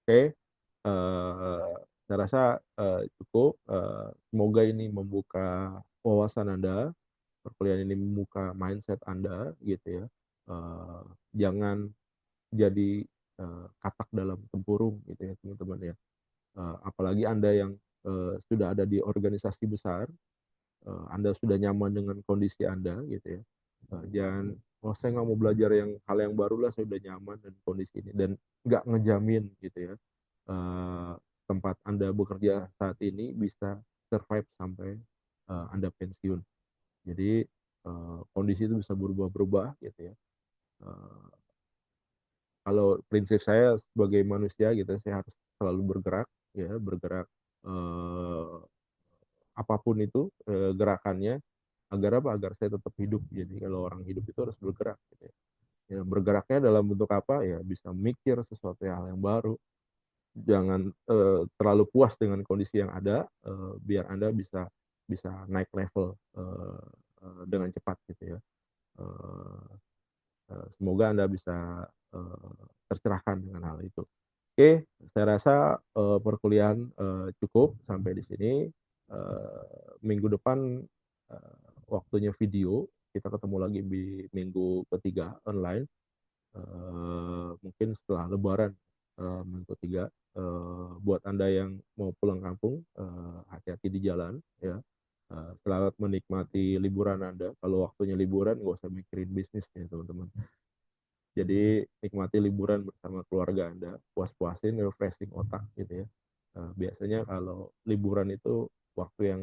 Oke. Saya rasa cukup. Semoga ini membuka wawasan Anda, perkuliahan ini membuka mindset Anda gitu ya. Eh, jangan jadi katak dalam tempurung gitu ya teman-teman ya. Apalagi Anda yang sudah ada di organisasi besar, Anda sudah nyaman dengan kondisi Anda gitu ya. Jangan, oh saya nggak mau belajar yang hal yang baru lah, saya udah nyaman dan kondisi ini, dan nggak ngejamin gitu ya eh, tempat Anda bekerja saat ini bisa survive sampai Anda pensiun. Jadi kondisi itu bisa berubah-berubah gitu ya. Eh, kalau prinsip saya sebagai manusia gitu, saya harus selalu bergerak, ya, bergerak apapun itu gerakannya, agar apa? Agar saya tetap hidup. Jadi kalau orang hidup itu harus bergerak, gitu ya. Ya, bergeraknya dalam bentuk apa? Ya bisa mikir sesuatu hal yang baru. Jangan terlalu puas dengan kondisi yang ada, biar Anda bisa bisa naik level dengan cepat gitu ya. Semoga Anda bisa tercerahkan dengan hal itu. Oke, saya rasa perkuliahan cukup sampai di sini. Minggu depan waktunya video, kita ketemu lagi di minggu ketiga online. Mungkin setelah Lebaran minggu ketiga. Buat Anda yang mau pulang kampung, hati-hati di jalan ya. Selamat menikmati liburan Anda. Kalau waktunya liburan, nggak usah mikirin bisnis ya teman-teman. Jadi nikmati liburan bersama keluarga Anda, puas-puasin, refreshing otak gitu ya. Biasanya kalau liburan itu waktu yang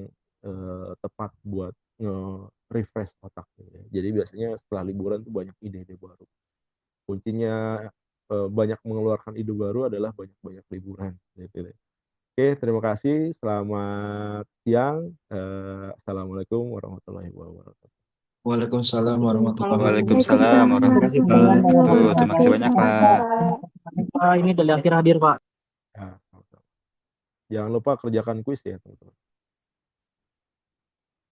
tepat buat nge-refresh otak gitu ya. Jadi biasanya setelah liburan tuh banyak ide-ide baru. Kuncinya banyak mengeluarkan ide baru adalah banyak-banyak liburan gitu ya. Oke, terima kasih. Selamat siang. Assalamualaikum warahmatullahi wabarakatuh. Waalaikumsalam warahmatullahi Waalaikumsalam warahmatullahi wabarakatuh. Terima kasih banyak, Pak. wabarakatuh. Ini dari akhir hadir, Pak. Ya, sama-sama. Jangan lupa kerjakan kuis ya teman-teman.